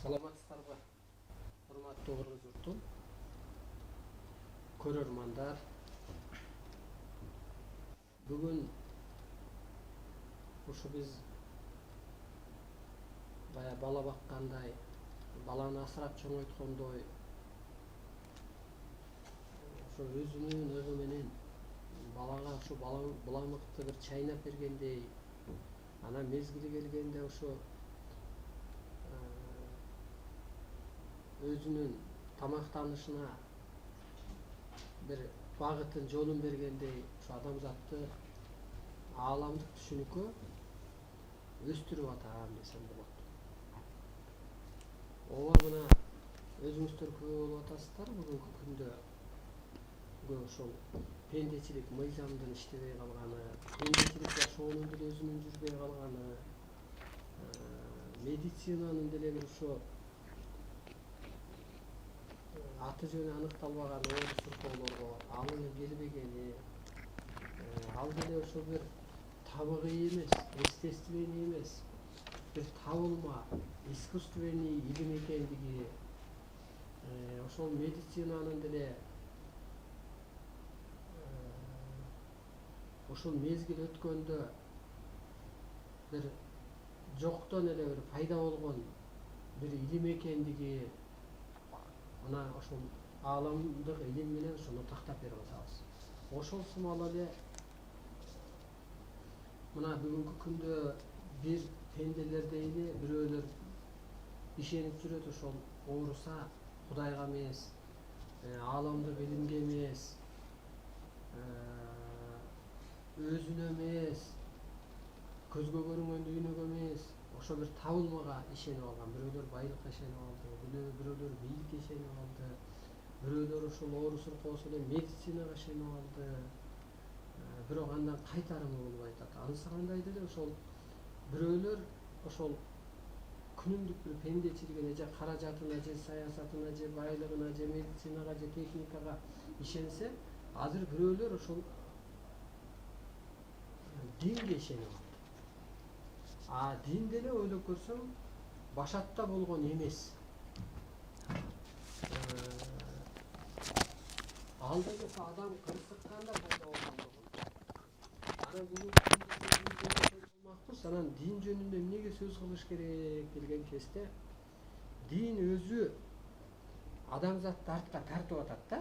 Саламатсыздарбы, урматтуу кыргыз журтум, көрөрмандар. Бүгүн ушу биз бая бала баккандай, баланы асырап чоңойткондой, ошо өзүнүн ыгы менен балага ушу буламыкты бир чайнап бергендей, анан мезгили келгенде ошо өзүнүн тамактанышына бир багытын жолун бергендей, ушу адамзатты ааламдык түшүнүккө өстүрүп атам десем болот. Ооба, мына өзүңүздөр күбө болуп атасыздар бүгүнкү күндө ошол пендечилик мыйзамдын иштебей калганы, пендечилик жашоонун деле өзүнүн жүрбөй калганы, медицинанын деле бир ошо аты жөнү аныкталбаган оор суркоолорго алынып келбегени, ал деле ошо бир табигый эмес, естественный эмес, бир табылма, искусственный илим экендиги, ошол медицинанын деле ушул мезгил өткөндө бир жоктон эле бир пайда болгон бир илим экендиги, мына ошол ааламдык илим менен ошону тактап берип атабыз. Ошол сымал эле мына бүгүнкү күндө бир пенделер дейли, бирөөлөр ишенип жүрөт, ошол ооруса Кудайга эмес, ааламдык илимге эмес, өзүнө эмес, көзгө көрүнгөн дүйнөгө эмес, ошо бир табылмага ишенип алган. Бирөөлөр байлыкка ишенип алды, бирөөлөр бийликке ишенип алды, бирөөлөр ошол оору суркоосу эле медицинага ишенип алды. Бирок андан кайтарымы болбой атат. Анысы кандай деле ошол бирөөлөр ошол күнүмдүк бир пендечилигине, же каражатына, же саясатына, же байлыгына, же медицинага, же техникага ишенсе, азыр бирөөлөр ошол динге ишенип алды. Дин деле ойлоп көрсөң башатта болгон эмес. Ал деле адам кырсыкканда пайда болгондугун. Анан бүгүн болмакпыз. Анан дин жөнүндө эмнеге сөз кылыш керек делген кезде, дин өзү адамзатты артка тартып атат да.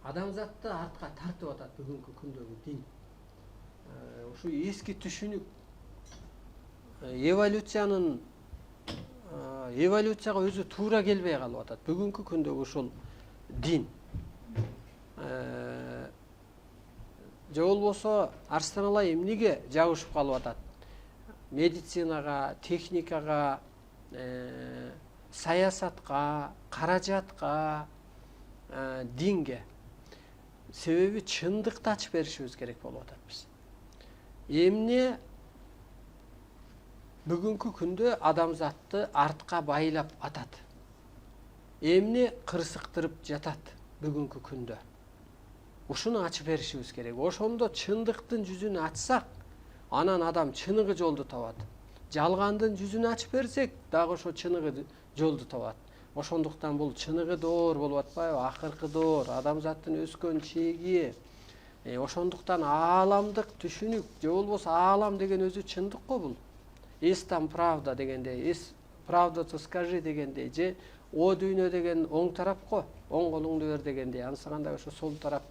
Адамзатты артка тартып атат бүгүнкү күндөгү дин. Ушу эски түшүнүк эволюцияга өзү туура келбей калып атат. Бүгүнкү күндөгү ушул дин. Же болбосо арстаналай эмнеге жабышып калып атат? Медицинага, техникага, саясатка, каражатка, динге. Себеби чындыкты ачып беришибиз керек болуп атат биз. Эмне бүгүнкү күндө адамзатты артка байлап атат? Эмне кырсыктырып жатат бүгүнкү күндө? Ушуну ачып беришибиз керек. Ошондо чындыктын жүзүн ачсак, анан адам чыныгы жолду табат. Жалгандын жүзүн ачып берсек, дагы ошо чыныгы жолду табат. Ошондуктан бул чыныгы доор болуп атпайбы? Акыркы доор, адамзаттын өскөн чеги. Ошондуктан ааламдык түшүнүк, же болбосо аалам деген өзү чындык го бул. Есть там правда дегендей, есть правда то скажи дегендей, же о дүйнө деген оң тарап го, оң колуңду бер дегендей. Анысы кандай ошо сол тарап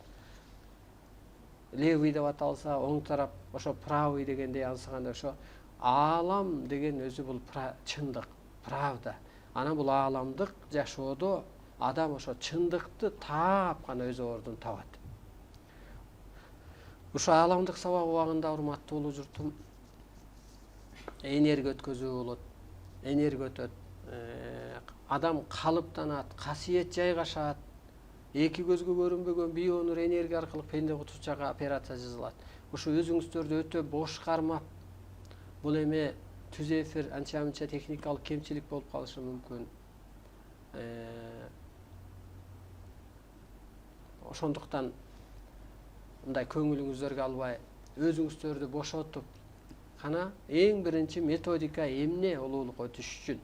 левый деп аталса, оң тарап ошо правый дегендей. Анысы кандай ошо аалам деген өзү бул чындык, правда. Анан бул ааламдык жашоодо адам ошо чындыкты таап гана өз ордун табат. Ушу ааламдык сабак убагында, урматтуу улуу журтум, энергия өткөзүү болот, энергия өтөт, адам калыптанат, касиет жайгашат, эки көзгө көрүнбөгөн бионур энергия аркылуу пенде кутучага операция жасалат. Ушу өзүңүздөрдү өтө бош кармап, бул эме түз эфир анча-мынча техникалык кемчилик болуп калышы мүмкүн. Ошондуктан мындай көңүлүңүздөргө албай, өзүңүздөрдү бошотуп, кана эң биринчи методика эмне улуулукка өтүш үчүн,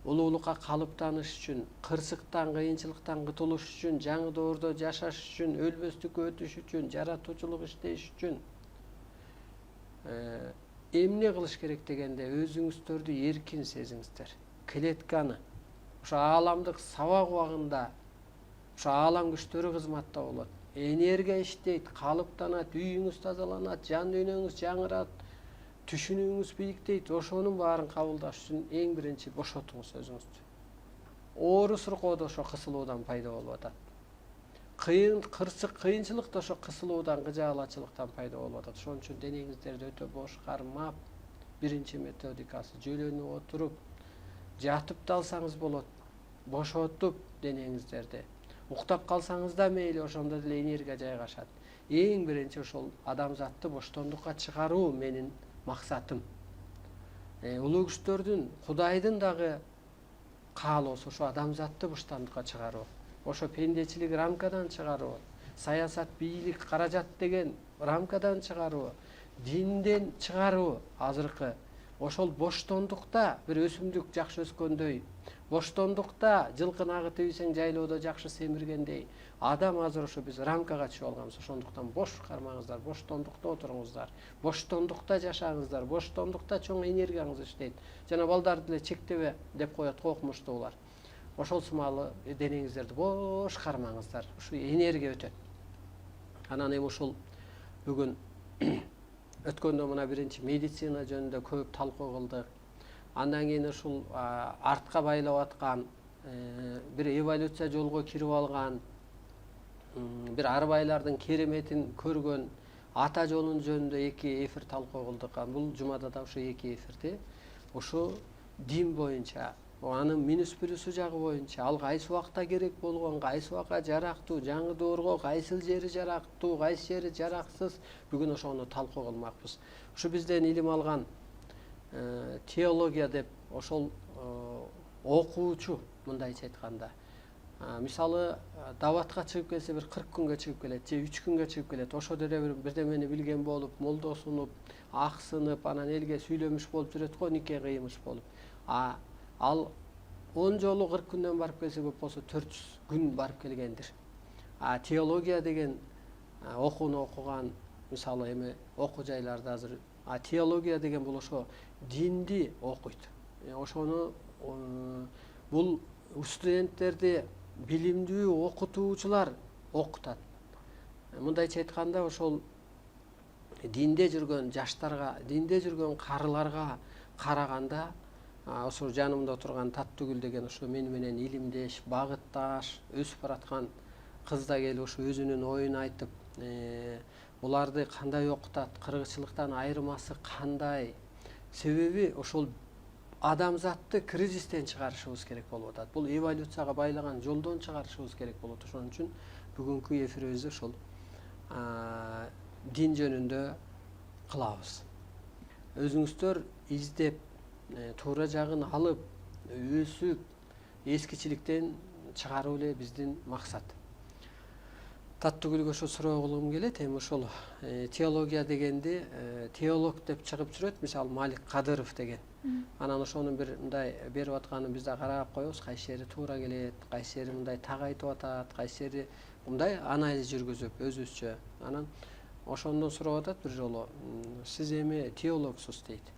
улуулукка калыптаныш үчүн, кырсыктан, кыйынчылыктан кутулуш үчүн, жаңы доордо жашаш үчүн, өлбөстүккө өтүш үчүн, жаратуучулук иштеш үчүн эмне кылыш керек дегенде өзүңүздөрдү эркин сезиңиздер. Клетканы ошо ааламдык сабак убагында ошо аалам күчтөрү кызматта болот. Энергия иштейт, калыптанат, үйүңүз тазаланат, жан дүйнөңүз жаңырат, түшүнүүңүз бийиктейт. Ошонун баарын кабылдаш үчүн эң биринчи бошотуңуз өзүңүздү. Оору суркоо да ошо кысылуудан пайда болуп атат. Кырсык, кыйынчылык да ошо кысылуудан, кыжаалачылыктан пайда болуп атат. Ошон үчүн денеңиздерди өтө бош кармап, биринчи методикасы жөлөнүп отуруп, жатып да алсаңыз болот, бошотуп денеңиздерди. Уктап калсаңыз да мейли, ошондо деле энергия жайгашат. Эң биринчи ошол адамзатты боштондукка чыгаруу менин максатым. Улуу күчтөрдүн, Кудайдын дагы каалоосу ошо адамзатты боштондукка чыгаруу. Ошо пендечилик рамкадан чыгаруу, саясат, бийлик, каражат деген рамкадан чыгаруу, динден чыгаруу. Азыркы ошол боштондукта бир өсүмдүк жакшы өскөндөй, боштондукта жылкыны агы тийсең жайлоодо жакшы семиргендей, адам азыр ошо биз рамкага түшүп алганбыз. Ошондуктан бош кармаңыздар, боштондукта отуруңуздар, боштондукта жашаңыздар, боштондукта чоң энергияңыз иштейт. Жана балдарды деле чектебе деп коет го окумуштуулар. Ошол сымалы денеңиздерди бош кармаңыздар. Ушу энергия өтөт. Анан эми ушул бүгүн өткөндө мына биринчи медицина жөнүндө көп талкуу кылдык. Андан кийин ушул артка байлап аткан, бир эволюция жолго кирип алган, бир арбайлардын кереметин көргөн ата жолун жөнүндө 2 эфир талкуу кылдык. Бул жумада да ушу 2 эфирди ушу дин боюнча, анын минус плюсу жагы боюнча, ал кайсы убакта керек болгон, кайсы убакта жарактуу, жаңы доорго кайсыл жери жарактуу, кайсы жери жараксыз, бүгүн ошону талкуу кылмакпыз. Ушу бизден илим алган теология деп ошол окуучу, мындайча айтканда, мисалы дабатка чыгып келсе бир 40 күнгө чыгып келет, же 3 күнгө чыгып келет. Ошодо эле бирдемени билген болуп, молдосунуп, аксынып, анан элге сүйлөмүш болуп жүрөт го, нике кыймыш болуп. Ал 10 жолу 40 күндөн барып келсе, көп болсо 400 күн барып келгендир. Теология деген окууну окуган, мисалы эми окуу жайларда азыр теология деген бул ошо динди окуйт. Ошону бул студенттерди билимдүү окутуучулар окутат. Мындайча айтканда, ошол динде жүргөн жаштарга, динде жүргөн карыларга караганда, ошо жанымда отурган Таттыгүл деген ошо мени менен илимдеш, багытташ өсүп бараткан кыз да келип ошо өзүнүн оюн айтып, буларды кандай окутат, кыргызчылыктан айырмасы кандай? Себеби ошол адамзатты кризистен чыгарышыбыз керек болуп атат. Бул эволюцияга байлаган жолдон чыгарышыбыз керек болот. Ошон үчүн бүгүнкү эфирибизди ошол дин жөнүндө кылабыз. Өзүңүздөр издеп, туура жагын алып, өсүп, эскичиликтен чыгаруу эле биздин максат. Таттыгүлгө ошо суроо кылгым келет. Эми ошол теология дегенди теолог деп чыгып жүрөт, мисалы Малик Кадыров деген. Анан ошонун бир мындай берип атканын биз да карап коебуз, кайсы жери туура келет, кайсы жери мындай так айтып атат, кайсы жери мындай анализ жүргүзүп өзүбүзчө. Анан ошондон сурап атат бир жолу, сиз эми теологсуз дейт.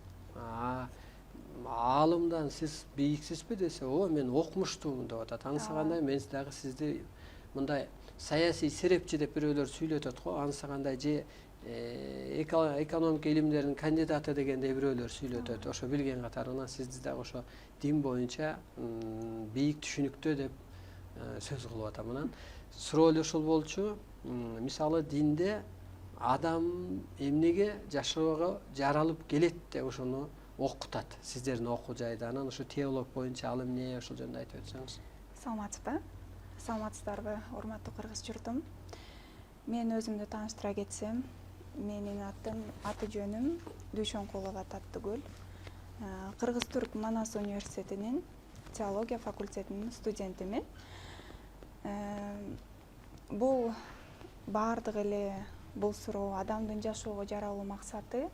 Аалымдан сиз бийиксизби десе, мен окумуштуумун деп атат. Ансагандай мен дагы сизди мындай саясий серепчи деп бирөөлөр сүйлөтөт го, ансагандай же экономика илимдеринин кандидаты дегендей бирөөлөр сүйлөтөт. Ошо билген катарынан сизди дагы ошо дин боюнча бийик түшүнүктүү деп сөз кылып атам. Анан суроо эле ушул болчу, мисалы динде адам эмнеге жашоого жаралып келет деп ошону окутат сиздердин окуу жайда. Анан ушу теолог боюнча ал эмне, ошол жөнүндө айтып өтсөңүз. Саламатсызбы? Саламатсыздарбы, урматтуу кыргыз журтум? Мен өзүмдү тааныштыра кетсем, менин аты жөнүм Дүйшөнкулова Таттыгүл. Кыргыз-Түрк Манас университетинин теология факультетинин студентимин. Бул баардык эле бул суроо адамдын жашоого жаралуу максаты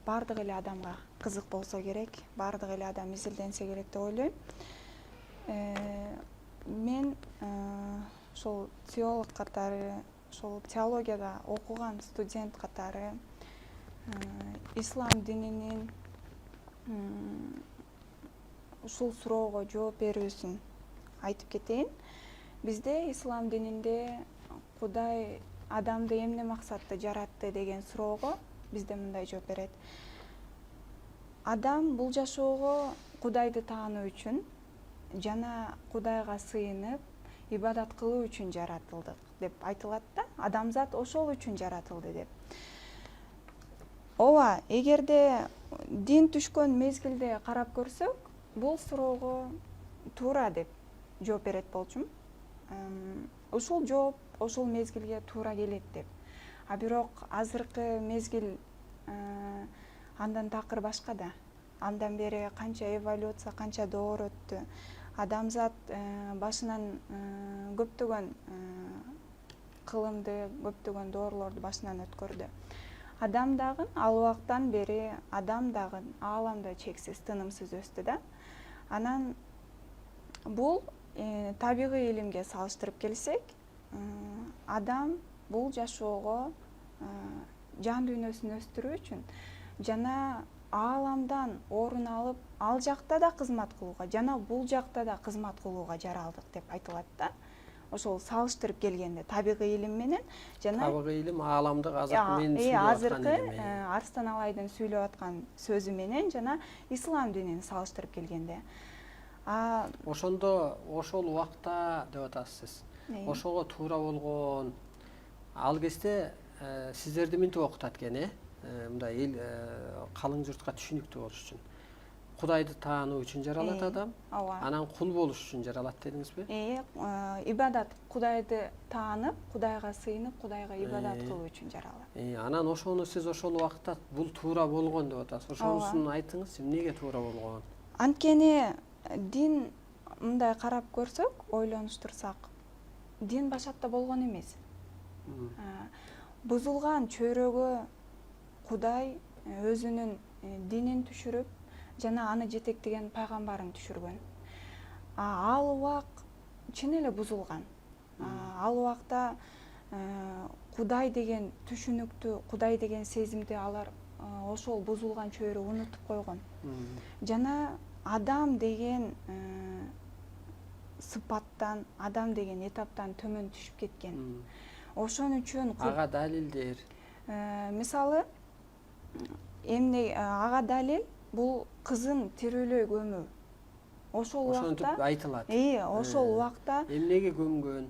баардык эле адамга кызык болсо керек, баардык эле адам изилденсе керек деп ойлойм. Мен ошол теолог катары, ошол теологияда окуган студент катары ислам дининин ушул суроого жооп берүүсүн айтып кетейин. Бизде ислам дининде Кудай адамды эмне максатта жаратты деген суроого бизде мындай жооп берет. Адам бул жашоого Кудайды таануу үчүн жана Кудайга сыйынып ибадат кылуу үчүн жаратылдык деп айтылат да. Адамзат ошол үчүн жаратылды деп. Ооба, эгерде дин түшкөн мезгилде карап көрсөк, бул суроого туура деп жооп берет болчумун. Ушул жооп ошол мезгилге туура келет деп. А бирок азыркы мезгил андан такыр башка да. Андан бери канча эволюция, канча доор өттү. Адамзат башынан көптөгөн кылымды, көптөгөн доорлорду башынан өткөрдү. Адам дагы ал убактан бери адам дагы ааламда чексиз, тынымсыз өстү да. Анан бул табигый илимге салыштырып келсек, адам бул жашоого жан дүйнөсүн өстүрүү үчүн жана ааламдан орун алып, ал жакта да кызмат кылууга, жана бул жакта да кызмат кылууга жаралдык деп айтылат да. Ошол салыштырып келгенде табигый илим менен жана табигый илим ааламдык азыркы менин сүйлөп аткан илим. Арстан Алайдын сүйлөп аткан сөзү менен жана ислам динин салыштырып келгенде. Ошондо ошол убакта деп атасыз. Ошого туура болгон ал кезде сиздерди минтип окутат экен, мындай эл калың журтка түшүнүктүү болуш үчүн. Кудайды таануу үчүн жаралат адам, анан кул болуш үчүн жаралат дедиңизби? Ибадат, Кудайды таанып, Кудайга сыйынып, Кудайга ибадат кылуу үчүн жаралат. Анан ошону сиз ошол убакта бул туура болгон деп атасыз. Ошонусун айтыңыз, эмнеге туура болгон? Анткени дин мындай карап көрсөк, ойлонуштурсак, дин башатта болгон эмес. Бузулган чөйрөгө Кудай өзүнүн динин түшүрүп, жана аны жетектеген пайгамбарын түшүргөн. Ал убак чын эле бузулган. Ал убакта Кудай деген түшүнүктү, Кудай деген сезимди алар ошол бузулган чөйрө унутуп койгон. Жана адам деген сыпаттан, адам деген этаптан төмөн түшүп кеткен. Ошон үчүн ага далилдер. Мисалы, эмне ага далил бул кызын тирүүлөй көмүү. Ошол убакта ошентип айтылат. Ошол убакта эмнеге көмгөн?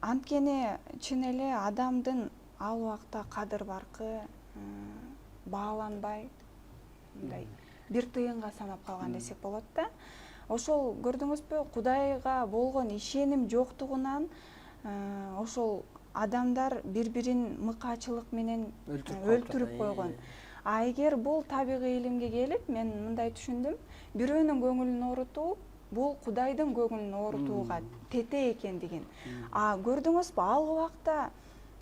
Анткени чын эле адамдын ал убакта кадыр баркы бааланбай, мындай бир тыйынга санап калган десек болот да. Ошол көрдүңүзбү, Кудайга болгон ишеним жоктугунан ошол адамдар бири-бирин мыкаачылык менен өлтүрүп койгон. Эгер бул табигый илимге келип, мен мындай түшүндүм, бирөөнүн көңүлүн оорутуу бул Кудайдын көңүлүн оорутууга тете экендигин. Көрдүңүзбү, ал убакта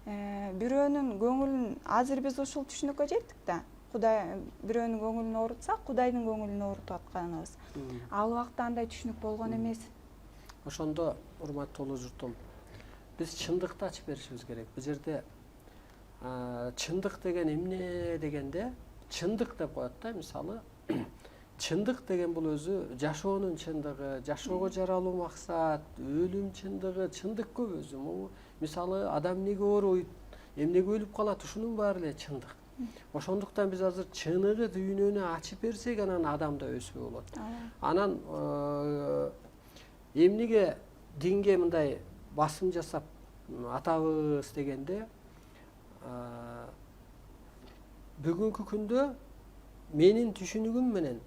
бирөөнүн көңүлүн, азыр биз ушул түшүнүккө жеттик да. Кудай бирөөнүн көңүлүн оорутса, Кудайдын көңүлүн оорутуп атканыбыз. Ал убакта андай түшүнүк болгон эмес. Ошондо, урматтуу журтум, биз чындыкты ачып беришибиз керек. Бул жерде чындык деген эмне дегенде, чындык деп коет да, мисалы. Чындык деген бул өзү жашоонун чындыгы, жашоого жаралуу максат, өлүм чындыгы, чындык көп өзү. Мисалы, адам эмнеге ооруйт, эмнеге өлүп калат, ушунун баары эле чындык. Ошондуктан биз азыр чыныгы дүйнөнү ачып берсек, анан адам да өсүп болот. Анан эмнеге динге мындай басым жасап атабыз дегенде, бүгүнкү күндө менин түшүнүгүм менен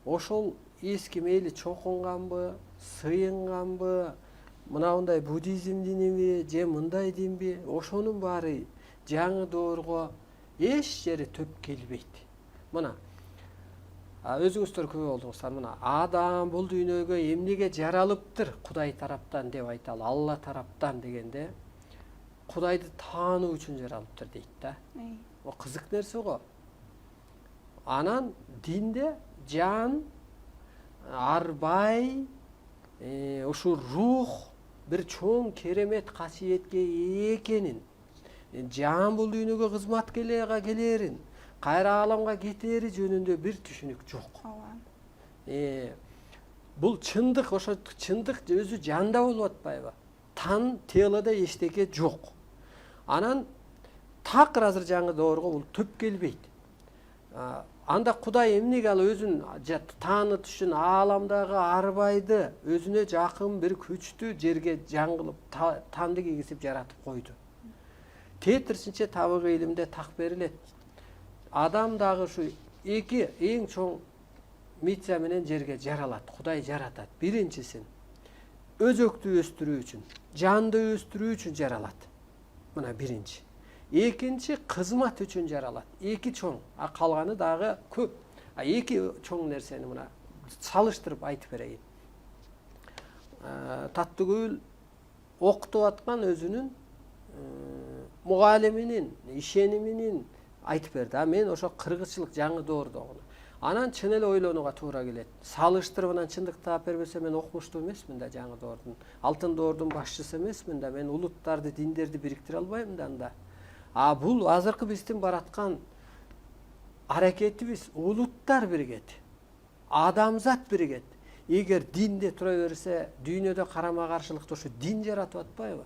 ошол эски мейли чокунганбы, сыйынганбы, мындай буддизм диниби же мындай динби, ошонун баары жаңы доорго эч жери төп келбейт. Мына өзүңүздөр күбө болдуңуздар. Мына адам бул дүйнөгө эмнеге жаралыптыр Кудай тараптан деп айталы, Алла тараптан дегенде, Кудайды таануу үчүн жаралыптыр дейт да. О кызык нерсе го. Анан динде жан, арбай, ушу рух бир чоң керемет касиетке ээ экенин, жан бул дүйнөгө кызматкерлерге келерин, кайра аламга кетери жөнүндө бир түшүнүк жок. Бул чындык, ошо чындык өзү жанда болуп атпайбы? Тан телода эчтеке жок. Анан такыр азыр жаңы доорго бул төп келбейт. Анда Кудай эмнеге ал өзүн таанытыш үчүн ааламдагы арбайды өзүнө жакын бир күчтүү жерге жан кылып танды кийгизип жаратып койду. Тетирсинче табигый илимде так берилет. Адам дагы ушу эки эң чоң миссия менен жерге жаралат. Кудай жаратат. Биринчисин өзөктү өстүрүү үчүн, жанды өстүрүү үчүн жаралат. Мына биринчи. Экинчи кызмат үчүн жаралат. Эки чоң, калганы дагы көп. Эки чоң нерсени мына салыштырып айтып берейин. Таттыгүл окутуп аткан өзүнүн мугалиминин, ишениминин айтып берди. Мен ошо кыргызчылык жаңы доордо окудум. Анан чын эле ойлонууга туура келет. Салыштырып анан чындыкты таап бербесе мен окумуштуу эмесмин да жаңы доордун. Алтын доордун башчысы эмесмин да. Мен улуттарды, диндерди бириктире албайм да анда. Бул азыркы биздин бараткан аракетибиз улуттар биригет. Адамзат биригет. Эгер динде тура берсе, дүйнөдө карама каршылыкты ошо дин жаратып атпайбы?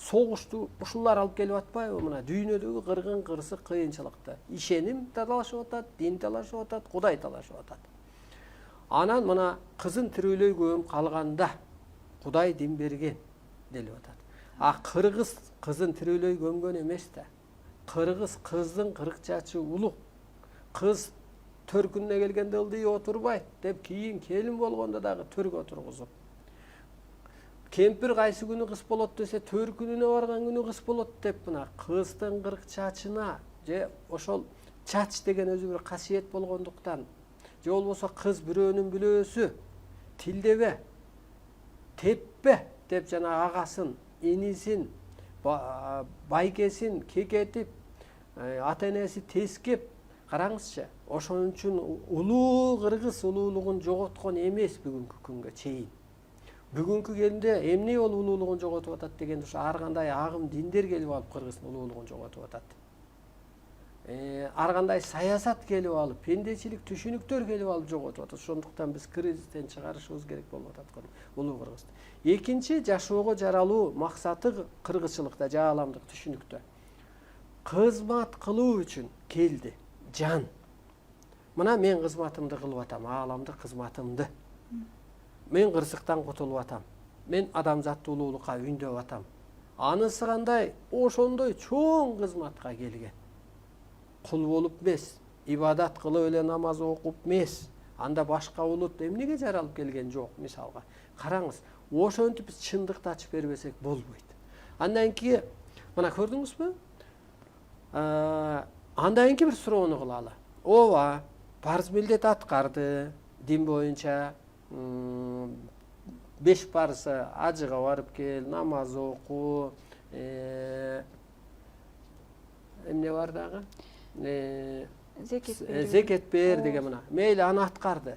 Согушту ушулар алып келип атпайбы? Мына дүйнөдөгү кыргын кырсык кыйынчылыкты. Ишеним талашып атат, дин талашып атат, Кудай талашып атат. Анан мына кызын тирүүлөй көм калганда Кудай дин берген делип атат. Кыргыз кызын тирүүлөй көмгөн эмес да. Кыргыз кыздын кырыкчачы улук. Кыз төркүнүнө келгенде ылдый отурбайт деп кийин келин болгондо дагы төргө отургузуп. Кемпир кайсы күнү кыз болот десе, төркүнүнө барган күнү кыз болот деп мына кыздын кырыкчачына же ошол чач деген өзү бир касиет болгондуктан, же болбосо кыз бирөөнүн бүлөөсү, тилдебе, теппе деп жана агасын, инисин, байкесин кекетип, ата энеси тескеп, караңызчы, ошон үчүн улуу кыргыз улуулугун жоготкон эмес бүгүнкү күнгө чейин. Бүгүнкү келинде эмне ол улуулугун жоготуп атат дегенде ушу ар кандай агым диндер келип алып кыргыздын улуулугун жоготуп атат. Ар кандай саясат келип алып, пендечилик түшүнүктөр келип алып жоготуп атат. Ошондуктан биз кризистен чыгарышыбыз керек болуп атат улуу кыргызды. Экинчи, жашоого жаралуу максаты кыргызчылыкта, жааламдык түшүнүктө. Кызмат кылуу үчүн келди жан. Мына мен кызматымды кылып атам, ааламдык кызматымды. Мен кырсыктан кутулуп атам. Мен адамзатты улуулукка үндөп атам. Анысы кандай? Ошондой чоң кызматка келген. Кул болуп эмес, ибадат кылып эле намаз окуп эмес. Анда башка улут эмнеге жаралып келген жок, мисалга. Караңыз, ошентип биз чындыкты ачып бербесек болбойт. Андан кийин мына көрдүңүзбү? Андан кийин бир суроону кылалы. Ооба, парз милдет аткарды, дин боюнча 5 парсы, ажыга барып кел, намаз оку, эмне бар дагы? Зекет бер деген мына. Мейли аны аткарды.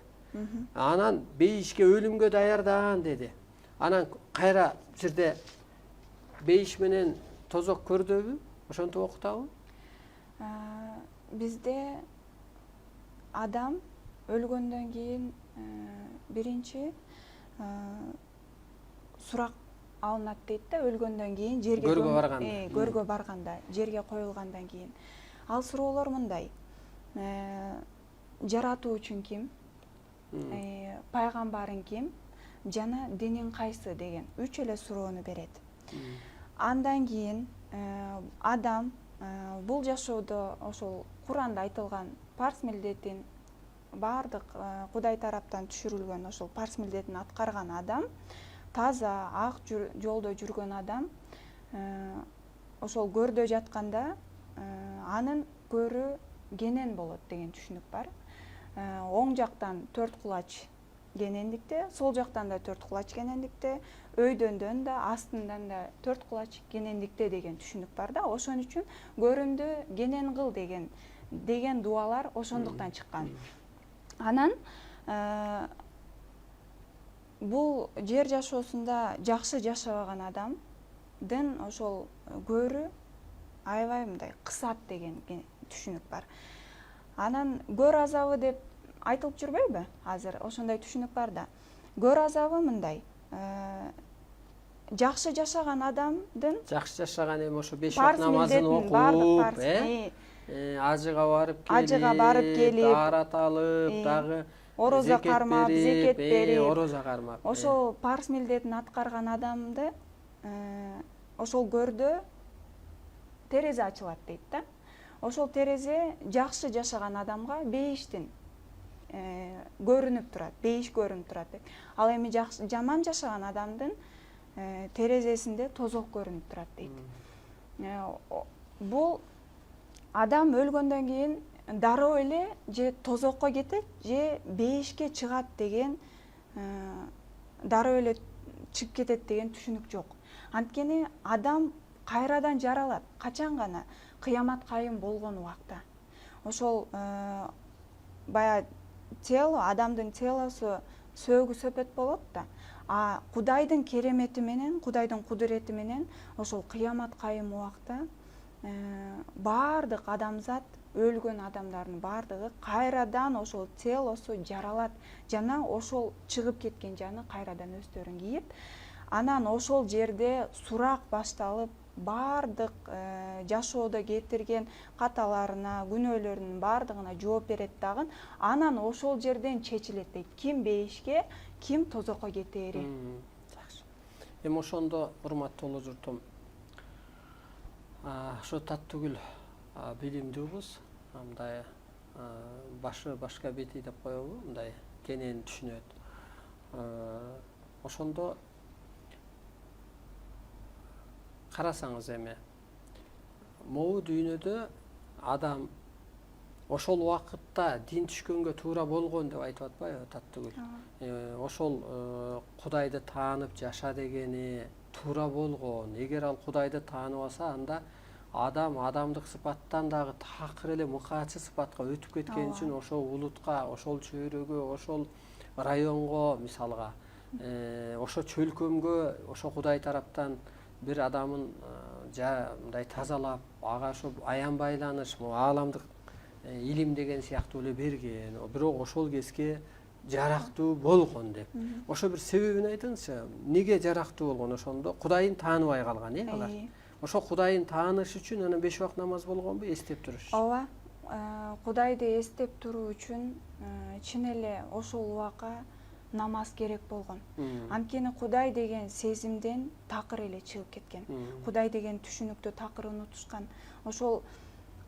Анан бейишке өлүмгө даярдан деди. Анан кайра бул жерде бейиш менен тозок көрдөбү? Ошентип окутабы? Бизде адам өлгөндөн кийин биринчи сурак алынат дейт да, өлгөндөн кийин жерге көргө барганда, жерге коюлгандан кийин. Ал суроолор мындай: жаратуу үчүн ким? Пайгамбарың ким? Жана диниң кайсы деген 3 эле суроону берет. Андан кийин адам бул жашоодо ошол Куранда айтылган парз милдетин баардык Кудай тараптан түшүрүлгөн ошол парз милдетин аткарган адам, таза ак жолдо жүргөн адам ошол көрдө жатканда анын көрү кенен болот деген түшүнүк бар. Оң жактан 4 кулач кенендикте, сол жактан да 4 кулач кенендикте, өйдөндөн да астынан да 4 кулач кенендикте деген түшүнүк бар да. Ошон үчүн көрүмдү кенен кыл деген деген дуалар ошондуктан чыккан. Анан бул жер жашоосунда жакшы жашабаган адамдын ошол көрү аябай мындай кысат деген түшүнүк бар. Анан көр азабы деп айтылып жүрбөйбү? Азыр ошондой түшүнүк бар да. Көр азабы мындай. Жакшы жашаган адамдын жакшы жашаган эми ошо 5 вакыт намазын окуп, ажыга барып келип, аарат алып, дагы орозо кармап, зекет берип, орозо кармап. Ошол парз милдетин аткарган адамды ошол көрдө терезе ачылат дейт да. Ошол терезе жакшы жашаган адамга бейиштин көрүнүп турат, бейиш көрүнүп турат дейт. Ал эми жаман жашаган адамдын терезесинде тозок көрүнүп турат дейт. Бул адам өлгөндөн кийин дароо эле же тозокко кетет, же бейишке чыгат деген, дароо эле чыгып кетет деген түшүнүк жок. Анткени адам кайрадан жаралат, качан гана кыямат кайым болгон убакта. Ошол баягы тело, адамдын телосу сөөгү сөпөт болот да. А Кудайдын керемети менен, Кудайдын кудурети менен ошол кыямат кайым убакта баардык адамзат, өлгөн адамдардын баардыгы кайрадан ошол телосу жаралат жана ошол чыгып кеткен жаны кайрадан өздөрүн кийип, анан ошол жерде сурак башталып, баардык жашоодо кетирген каталарына, күнөөлөрүнүн баардыгына жооп берет дагы. Анан ошол жерден чечилет дейт. Ким бейишке, ким тозокко кетери. Жакшы. Эми ошондо урматтуу журтум, ошо Таттыгүл билимдүүбүз, мындай башы башка бети деп коелу, мындай кенен түшүнөт. Ошондо карасаңыз эми могу дүйнөдө адам ошол убакытта дин түшкөнгө туура болгон деп айтып атпайбы Таттыгүл? Ошол Кудайды таанып жаша дегени туура болгон. Эгер ал Кудайды тааныбаса, анда адам адамдык сыпаттан дагы такыр эле мыкаачы сыпатка өтүп кеткен үчүн ошол улутка, ошол чөйрөгө, ошол районго, мисалга, ошо чөлкөмгө, ошо Кудай тараптан бир адамын мындай тазалап, ага ошо аянбайланыш, ааламдык илим деген сыяктуу эле берген. Бирок ошол кезге жарактуу болгон деп. Ошо бир себебин айтыңызчы. Неге жарактуу болгон ошондо? Кудайын тааныбай калган, алар. Ошо Кудайын тааныш үчүн анан 5 вакыт намаз болгонбу, эстеп туруш? Ооба. Кудайды эстеп туруу үчүн чын эле ошол убакка намаз керек болгон. Анткени Кудай деген сезимден такыр эле чыгып кеткен. Кудай деген түшүнүктү такыр унутушкан. Ошол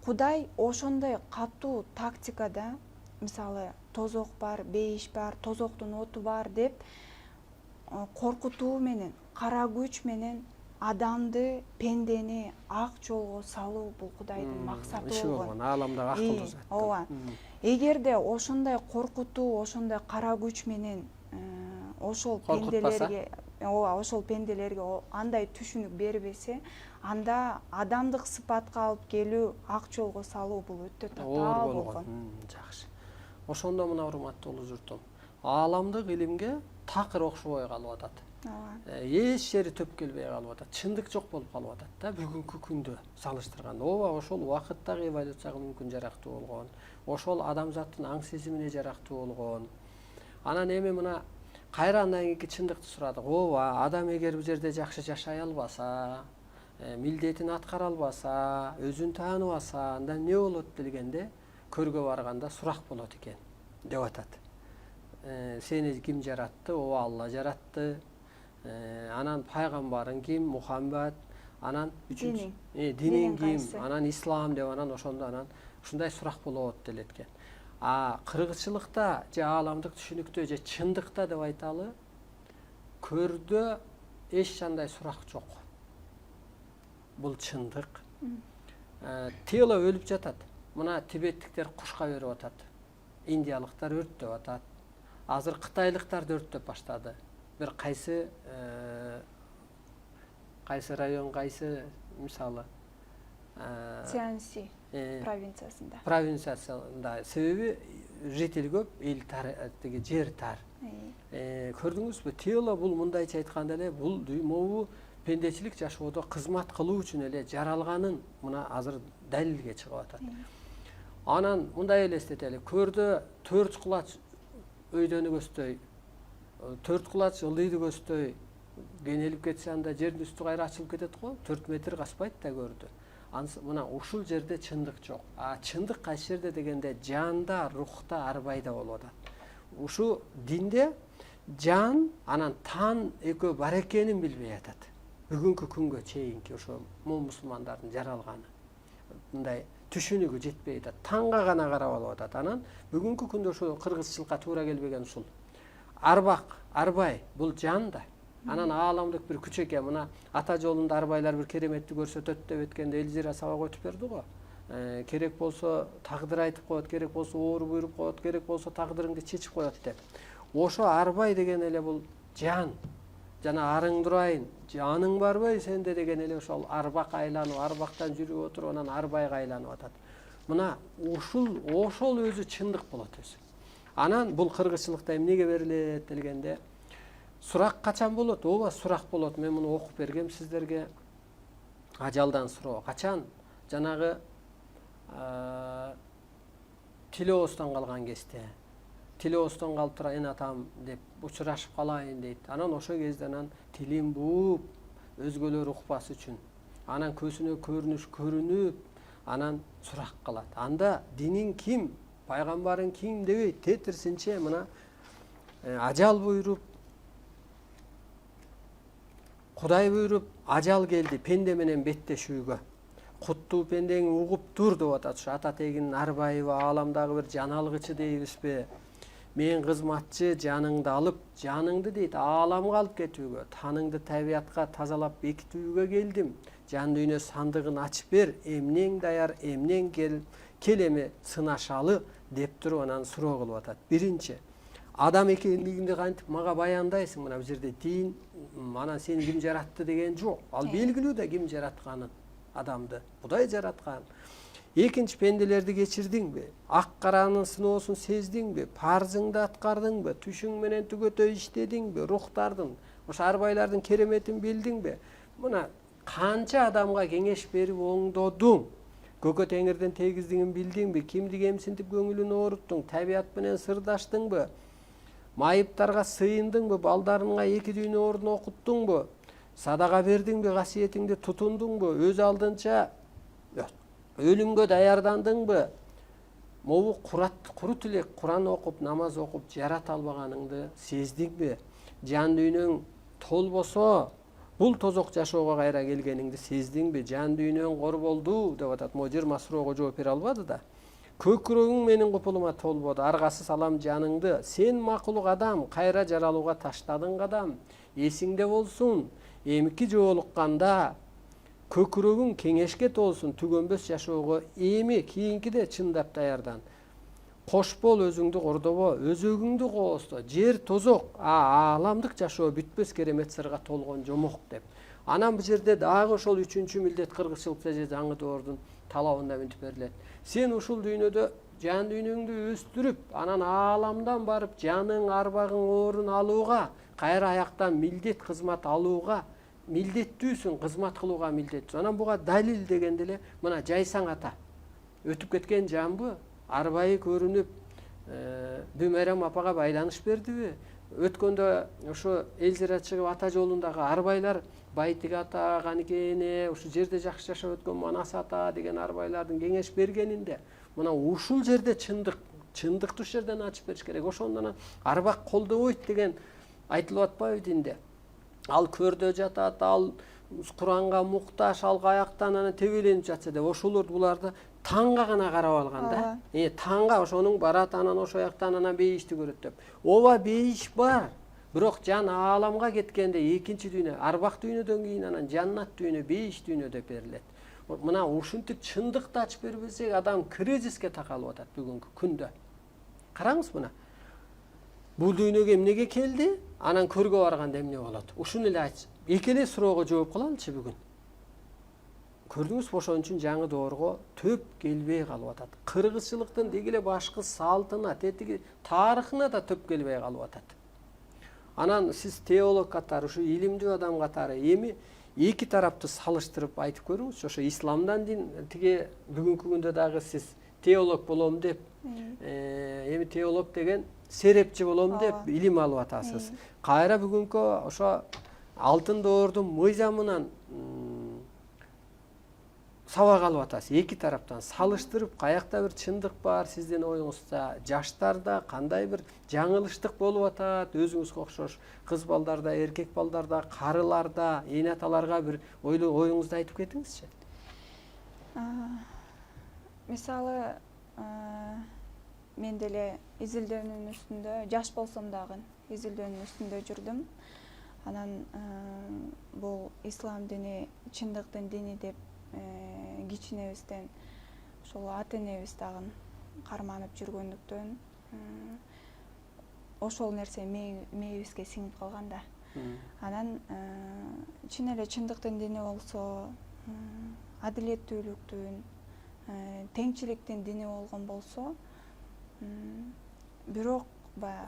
Кудай ошондой катуу тактикада, мисалы, тозок бар, бейиш бар, тозоктун оту бар деп коркутуу менен, кара күч менен адамды, пендени ак жолго салуу бул Кудайдын максаты болгон. Ааламдагы акылдуу зат. Ооба. Эгерде ошондой коркутуу, ошондой кара күч менен ошол пенделерге, ошол пенделерге андай түшүнүк бербесе, анда адамдык сыпатка алып келүү, ак жолго салуу бул өтө татаал болгон. Жакшы. Ошондо мына урматтуу журтум, ааламдык илимге такыр окшобой калып атат. Эч жери төп келбей калып атат. Чындык жок болуп калып атат да бүгүнкү күндө салыштырганда. Ооба, ошол убакыттагы эволюцияга мүмкүн жарактуу болгон. Ошол адамзаттын аң сезимине жарактуу болгон. Анан эми мына кайра андан кийинки чындыкты сурадык. Ооба, адам эгер бул жерде жакшы жашай албаса, милдетин аткара албаса, өзүн тааныбаса, анда эмне болот дегенде, көргө барганда сурак болот экен деп атат. Сени ким жаратты? Ооба, Алла жаратты. Анан пайгамбарың ким? Мухаммад. Анан үчүнчү динин ким? Анан ислам деп, анан ошондо анан ушундай сурак болот делет экен. Кыргызчылыкта же ааламдык түшүнүктө же чындыкта деп айталы, көрдө эч кандай сурак жок. Бул чындык. Тело өлүп жатат. Мына тибеттиктер кушка берип атат. Индиялыктар өрттөп атат. Азыр кытайлыктар да өрттөп баштады. Бир кайсы район, кайсы мисалы провинциясында. Провинциясында. Себеби житель көп, эл тиги жер тар. Көрдүңүзбү? Теолог бул мындайча айтканда эле бул дүймөгү пендечилик жашоодо кызмат кылуу үчүн эле жаралганын мына азыр далилге чыгып атат. Анан мындай элестетели, көрдө 4 кулач өйдөнү көздөй, 4 кулач ылдыйды көздөй кенелип кетсе, анда жердин үстү кайра ачылып кетет го, 4 метр каспайт да көрдү. Мына ушул жерде чындык жок. Чындык кайсы жерде дегенде, жанда, рухта, арбайда болуп атат. Ушу динде жан анан тан экөө бар экенин билбей атат. Бүгүнкү күнгө чейинки ошо мусулмандардын жаралганы. Мындай түшүнүгү жетпей атат. Танга гана карап алып атат. Анан бүгүнкү күндө ошо кыргызчылыкка туура келбеген ушул. Арбак, арбай бул жан да. Анан ааламдык бир күч экен. Мына ата жолунда арбайлар бир кереметти көрсөтөт деп өткөндө Элзира сабак өтүп берди го. Керек болсо тагдыр айтып коет, керек болсо оору буйруп коет, керек болсо тагдырыңды чечип коет деп. Ошо арбай деген эле бул жан. Жана арың турайын, жаның барбай сенде деген эле ошол арбак айланып, арбактан жүрүп отуруп, анан арбайга айланып атат. Мына ошол өзү чындык болот өзү. Анан бул кыргызчылыкта эмнеге берилет дегенде, сурак качан болот? Ооба, сурак болот. Мен муну окуп бергем сиздерге. Ажалдан суроо. Качан? Жанагы тилөөбөстөн калган кезде. Тилөөбөстөн калып тура эн атам деп учурашып калайын дейт. Анан ошо кезде анан тилин бууп, өзгөлөр укпас үчүн. Анан көзүнө көрүнүш көрүнүп, анан сурак кылат. Анда диниң ким, пайгамбарың ким дебейт, тетирсинче мына ажал буйруп, Кудай буйруп, ажал келди пенде менен беттешүүгө. Куттуу пендең угуп тур деп атат. Ушу ата тегинин арбайыбы, ааламдагы бир жан алгычы дейбизби? Мен кызматчы жаныңды алып, жаныңды дейт ааламга алып кетүүгө, таныңды табиатка тазалап бекитүүгө келдим. Жан дүйнө сандыгын ачып бер, эмнең даяр, эмнең келеми сынашалы деп туруп анан суроо кылып атат. Биринчи, адам экендигинди кантип мага баяндайсың? Мына бул жерде дин, анан сени ким жаратты деген жок. Ал белгилүү да ким жаратканын, адамды. Кудай жараткан. Экинчи, пенделерди кечирдиңби? Ак каранын сыноосун сездиңби? Парзыңды аткардыңбы? Түшүң менен түгөтөй иштедиңби? Рухтардын, ошо арбайлардын кереметин билдиңби? Мына канча адамга кеңеш берип оңдодуң? Көкө теңирден тегиздигин билдиңби? Кимди кемсинтип көңүлүн ооруттуң? Табиат менен сырдаштыңбы? Майыптарга сыйындыңбы? Балдарыңа 2 дүйнө ордун окуттуңбу? Садага бердиңби? Касиетиңди тутундуңбу? Өз алдынча өлүмгө даярдандыңбы? Могу куру тилек Куран окуп, намаз окуп жарата албаганыңды сездиңби? Жан дүйнөң толбосо бул тозок жашоого кайра келгениңди сездиңби? Жан дүйнөң кор болду деп атат. Мо 20 суроого жооп бере албады да. Көкүрөгүң менин купулума толбоду, аргасы салам жаныңды. Сен макулук адам, кайра жаралууга таштадың кадам. Эсиңде болсун, эмки жоолукканда көкүрөгүң кеңешке толсун, түгөнбөс жашоого эми кийинкиде чындап даярдан. Кош бол, өзүңдү кордобо, өзөгүңдү коосто. Жер тозок, ааламдык жашоо бүтпөс керемет сырга толгон жомок деп. Анан бул жерде дагы ошол 3-чү милдет кыргызчылыкта же жаңы доордун талабында мынтип берилет. Сен ушул дүйнөдө жан дүйнөңдү өстүрүп, анан ааламдан барып жаның, арбагың орун алууга, кайра аяктан милдет кызмат алууга милдеттүүсүң, кызмат кылууга милдеттүү. Анан буга далил дегенде эле мына Жайсаң ата өтүп кеткен жанбы? Арбайы көрүнүп, Дүмайрам апага байланыш бердиби? Өткөндө ошо Элзира чыгып ата жолундагы арбайлар Байтик ата, Каникене, ушу жерде жакшы жашап өткөн Манас ата деген арбайлардын кеңеш бергенинде, мына ушул жерде чындыкты ушул жерден ачып бериш керек. Ошондон арбак колдобойт деген айтылып атпайбы динде? Ал көрдө жатат, ал Куранга мукташ, ал каяктан анан тебеленип жатса деп, ошолорду буларды таңга гана карап алган да. Таңга ошонун барат, анан ошо жактан анан бейишти көрөт деп. Ооба, бейиш бар. Бирок жан ааламга кеткенде экинчи дүйнө, арбак дүйнөдөн кийин анан жаннат дүйнө, бейиш дүйнө деп берилет. Мына ушинтип чындыкты ачып бербесек, адам кризиске такалып атат бүгүнкү күндө. Караңыз мына. Бул дүйнөгө эмнеге келди? Анан көргө барганда эмне болот? Ушуну эле айтчы. Эки эле суроого жооп кылалычы бүгүн. көрдүңүзбү, ошон үчүн жаңы доорго төп келбей калып атат. Кыргызчылыктын деги эле башкы салтына, тетиги, тарыхына да төп келбей калып атат. Анан сиз теолог катары, ушу илимдүү адам катары эми эки тарапты салыштырып айтып көрүңүзчү. Ошо исламдан тиги бүгүнкү күндө дагы сиз теолог болом деп, эми теолог деген серепчи болом деп илим алып атасыз. Кайра бүгүнкү ошо алтын доордун мыйзамынан сабак алып атасыз. Эки тараптан салыштырып, каякта бир чындык бар сиздин оюңузда, жаштарда кандай бир жаңылыштык болуп атат, өзүңүзгө окшош кыз балдарда, эркек балдарда, карыларда, эне аталарга бир оюңузду айтып кетиңизчи. Мисалы, мен деле изилдөөнүн үстүндө, жаш болсом дагы изилдөөнүн үстүндө жүрдүм. Анан бул ислам дини чындыктын дини деп кичинебизден ошол ата энебиз дагы карманып жүргөндүктөн ошол нерсе мээбизге сиңип калган да. Анан чын эле чындыктын дини болсо, адилеттүүлүктүн, теңчиликтин дини болгон болсо, бирок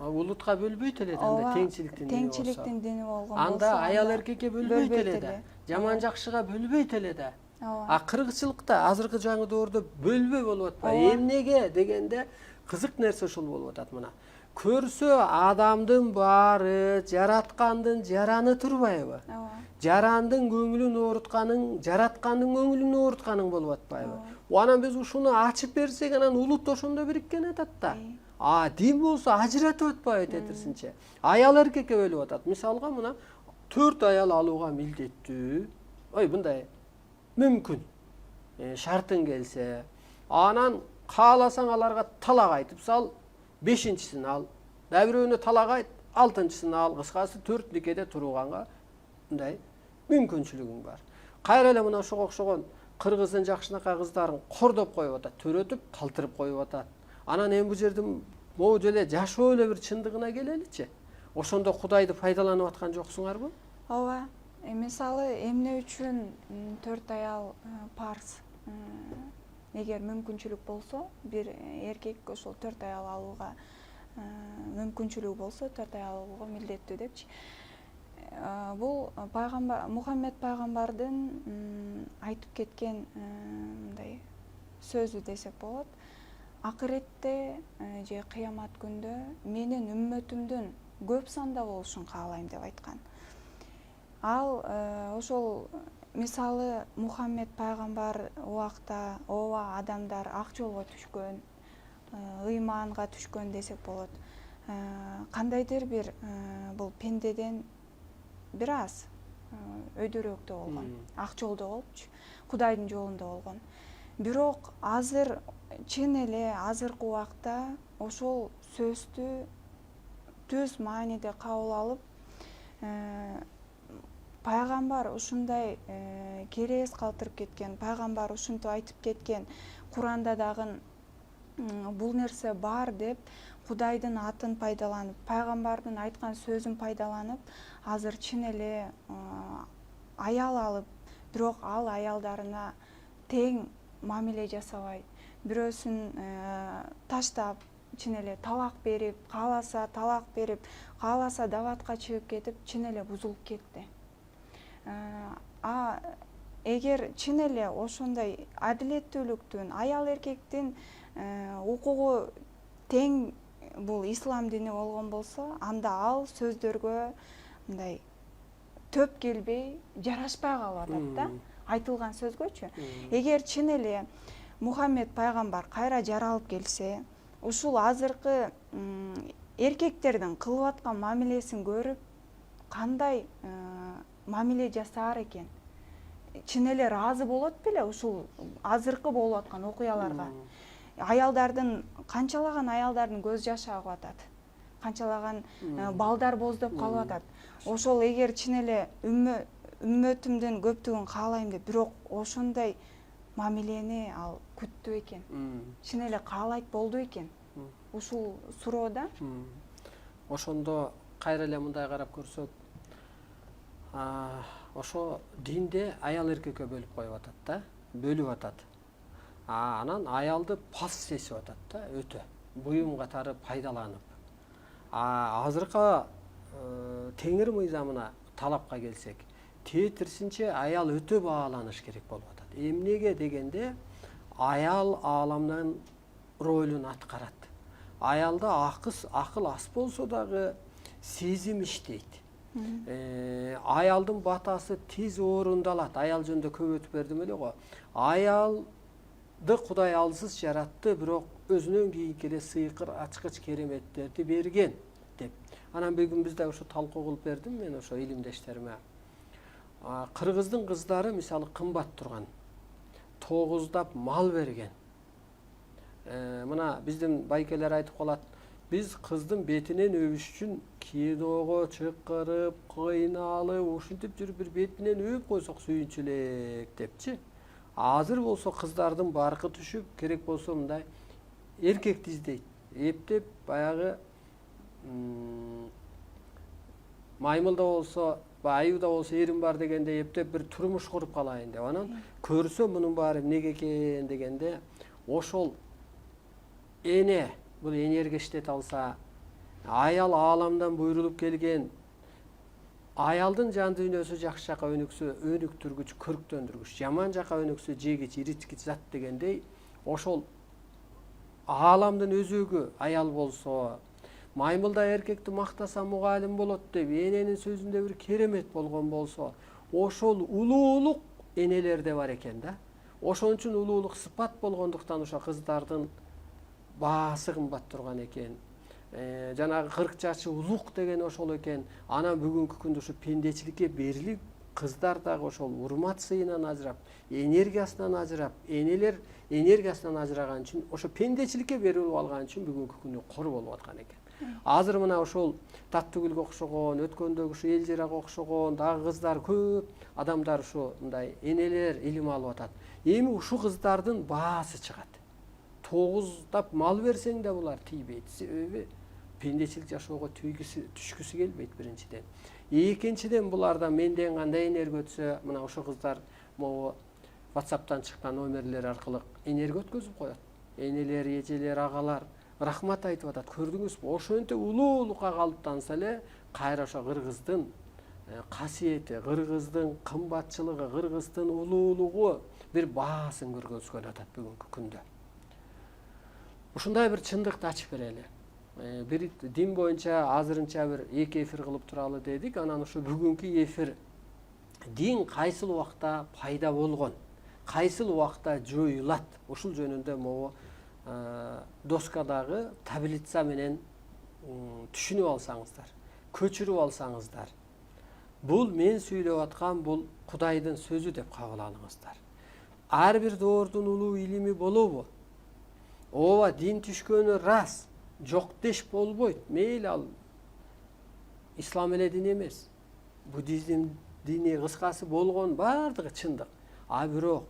улутка бөлбөйт эле да, анда теңчиликтин дини болгон болсо, анда аял эркекке бөлбөйт эле да, жаман жакшыга бөлбөйт эле да. Кыргызчылыкта азыркы жаңы доордо бөлбөй болуп атпайбы? Эмнеге дегенде кызык нерсе ушул болуп атат. Мына көрсө адамдын баары жараткандын жараны турбайбы? Жарандын көңүлүн оорутканың жараткандын көңүлүн оорутканың болуп атпайбы? Анан биз ушуну ачып берсек, анан улут ошондо бириккен атат да. Дин болсо ажыратып атпайбы тетирсинче? Аял эркекке бөлүп атат. Мисалга мына 4 аял алууга милдеттүү. Мындай мүмкүн. Шартың келсе, анан кааласаң аларга талак айтып сал, 5-чисин ал. Да бирөөнө талак айт, 6-чысын ал. Кыскасы 4 никеде турганга мындай мүмкүнчүлүгүң бар. Кайра эле мына ошого окшогон кыргыздын жакшынакай кыздарын кордоп коюп атат, төрөтүп, калтырып коюп атат. Анан эми бул жердин могу эле жашоо эле бир чындыгына келеличи. Ошондо Кудайды пайдаланып аткан жоксуңарбы? Ооба. Мисалы, эмне үчүн 4 аял парз? Эгер мүмкүнчүлүк болсо, бир эркек ошол 4 аял алууга мүмкүнчүлүгү болсо, 4 аял алууга милдеттүү депчи. Бул пайгамбар Мухаммед пайгамбардын айтып кеткен мындай сөзү десек болот. Акыретте же кыямат күндө менин үммөтүмдүн көп санда болушун каалайм деп айткан. Ал ошол мисалы Мухаммед пайгамбар убакта ооба адамдар ак жолго түшкөн, ыйманга түшкөн десек болот. Кандайдыр бир бул пендеден бир аз өйдөрөөктө болгон, ак жолдо болупчу, Кудайдын жолунда болгон. Бирок азыр чын эле азыркы убакта ошол сөздү түз мааниде кабыл алып, пайгамбар ушундай керес калтырып кеткен, пайгамбар ушинтип айтып кеткен, Куранда дагы бул нерсе бар деп Кудайдын атын пайдаланып, пайгамбардын айткан сөзүн пайдаланып, азыр чын эле аял алып, бирок ал аялдарына тең мамиле жасабай, бирөөсүн таштап, чын эле талак берип, кааласа талак берип, кааласа дабатка чыгып кетип, чын эле бузулуп кетти. Эгер чын эле ошондой адилеттүүлүктүн, аял эркектин укугу тең бул ислам дини болгон болсо, анда ал сөздөргө мындай төп келбей, жарашпай калып атат да, айтылган сөзгөчү. Эгер чын эле Мухаммед пайгамбар кайра жаралып келсе, ушул азыркы эркектердин кылып аткан мамилесин көрүп, кандай мамиле жасаар экен? Чын эле ыраазы болот беле ушул азыркы болуп аткан окуяларга? Аялдардын канчалаган аялдардын көз жашы агып атат, канчалаган балдар боздоп калып атат. Ошол эгер чын эле үммөтүмдүн көптүгүн каалайм деп, бирок ошондой мамилени ал күттү экен, чын эле каалайт болду экен ушул суроода. Ошондо кайра эле мындай карап көрсөк, ошо динде аял эркекке бөлүп коюп атат да, бөлүп атат. Анан аялды пас сесип атат да, өтө буюм катары пайдаланып. Азыркы теңир мыйзамына талапка келсек, тетирсинче аял өтө бааланыш керек болуп атат. Эмнеге дегенде, аял ааламдын ролун аткарат. Аялда акыл аз болсо дагы сезим иштейт. Аялдын батасы тез орундалат. Аял жөнүндө көп өтүп бердим эле го. Аялды Кудай алсыз жаратты, бирок өзүнөн кийинки эле сыйкыр, ачкыч кереметтерди берген деп. Анан бүгүн бизде ошо талкуу кылып бердим мен ошо илимдештериме. Кыргыздын кыздары мисалы кымбат турган, 9 мал берген. Мына биздин байкелер айтып калат, биз кыздын бетинен өбүш үчүн киного чыкырып, кыйналып, ушинтип жүрүп бир бетинен өбүп койсок сүйүнчү элек депчи. Азыр болсо кыздардын баркы түшүп, керек болсо мындай эркекти издейт. Эптеп баягы маймылда болсо, аюуда болсо эрим бар дегенде эптеп бир турмуш куруп калайын деп. Анан көрсө мунун баары эмнеге экен дегенде, ошол эне, бул энерге иштете алса, аял ааламдан буйрулуп келген, аялдын жан дүйнөсү жакшы жака өнүктүргүч, көрктөндүргүч, жаман жака өнүксө жегич, ириткич зат дегендей, ошол ааламдын өзөгү аял болсо, маймылда эркекти мактаса мугалим болот деп, эненин сөзүндө бир керемет болгон болсо, ошол улуулук энелерде бар экен да. Ошон үчүн улуулук сыпат болгондуктан ошо кыздардын баасы кымбат турган экен. Жанагы 40 жашы улук деген ошол экен. Анан бүгүнкү күндө ушу пендечиликке берилип, кыздар дагы ошол урмат сыйынан ажырап, энергиясынан ажырап, энелер энергиясынан ажыраган үчүн, ошо пендечиликке берилип алган үчүн бүгүнкү күндө кор болуп аткан экен. Азыр мына ошол Таттыгүлгө окшогон, өткөндөгү ушу Элжирага окшогон дагы кыздар көп, адамдар ушу мындай энелер илим алып атат. Эми ушу кыздардын баасы чыгат. 9 мал берсең да булар тийбейт. Себеби пендечилик жашоого түшкүсү келбейт биринчиден. Экинчиден буларда менден кандай энерги өтсө, мына ошо кыздар могу WhatsApp'тан чыккан номерлер аркылуу энерги өткөзүп коет. Энелер, эжелер, агалар рахмат айтып атат. Көрдүңүзбү? Ошентип улуулукка калыптанса эле, кайра ошо кыргыздын касиети, кыргыздын кымбатчылыгы, кыргыздын улуулугу бир баасын көргөзгөн атат бүгүнкү күндө. Ушундай бир чындыкты ачып берели. Бир дин боюнча азырынча бир 2 эфир кылып туралы дедик. Анан ушу бүгүнкү эфир дин кайсыл убакта пайда болгон, кайсыл убакта жоюлат, ушул жөнүндө могу доскадагы таблица менен түшүнүп алсаңыздар, көчүрүп алсаңыздар. Бул мен сүйлөп аткан бул Кудайдын сөзү деп кабыл алыңыздар. Ар бир доордун улуу илими болобу? Ооба, дин түшкөнү рас, жок деш болбойт. Мейли ал ислам эле дин эмес. Буддизм дини кыскасы болгон бардыгы чындык. Бирок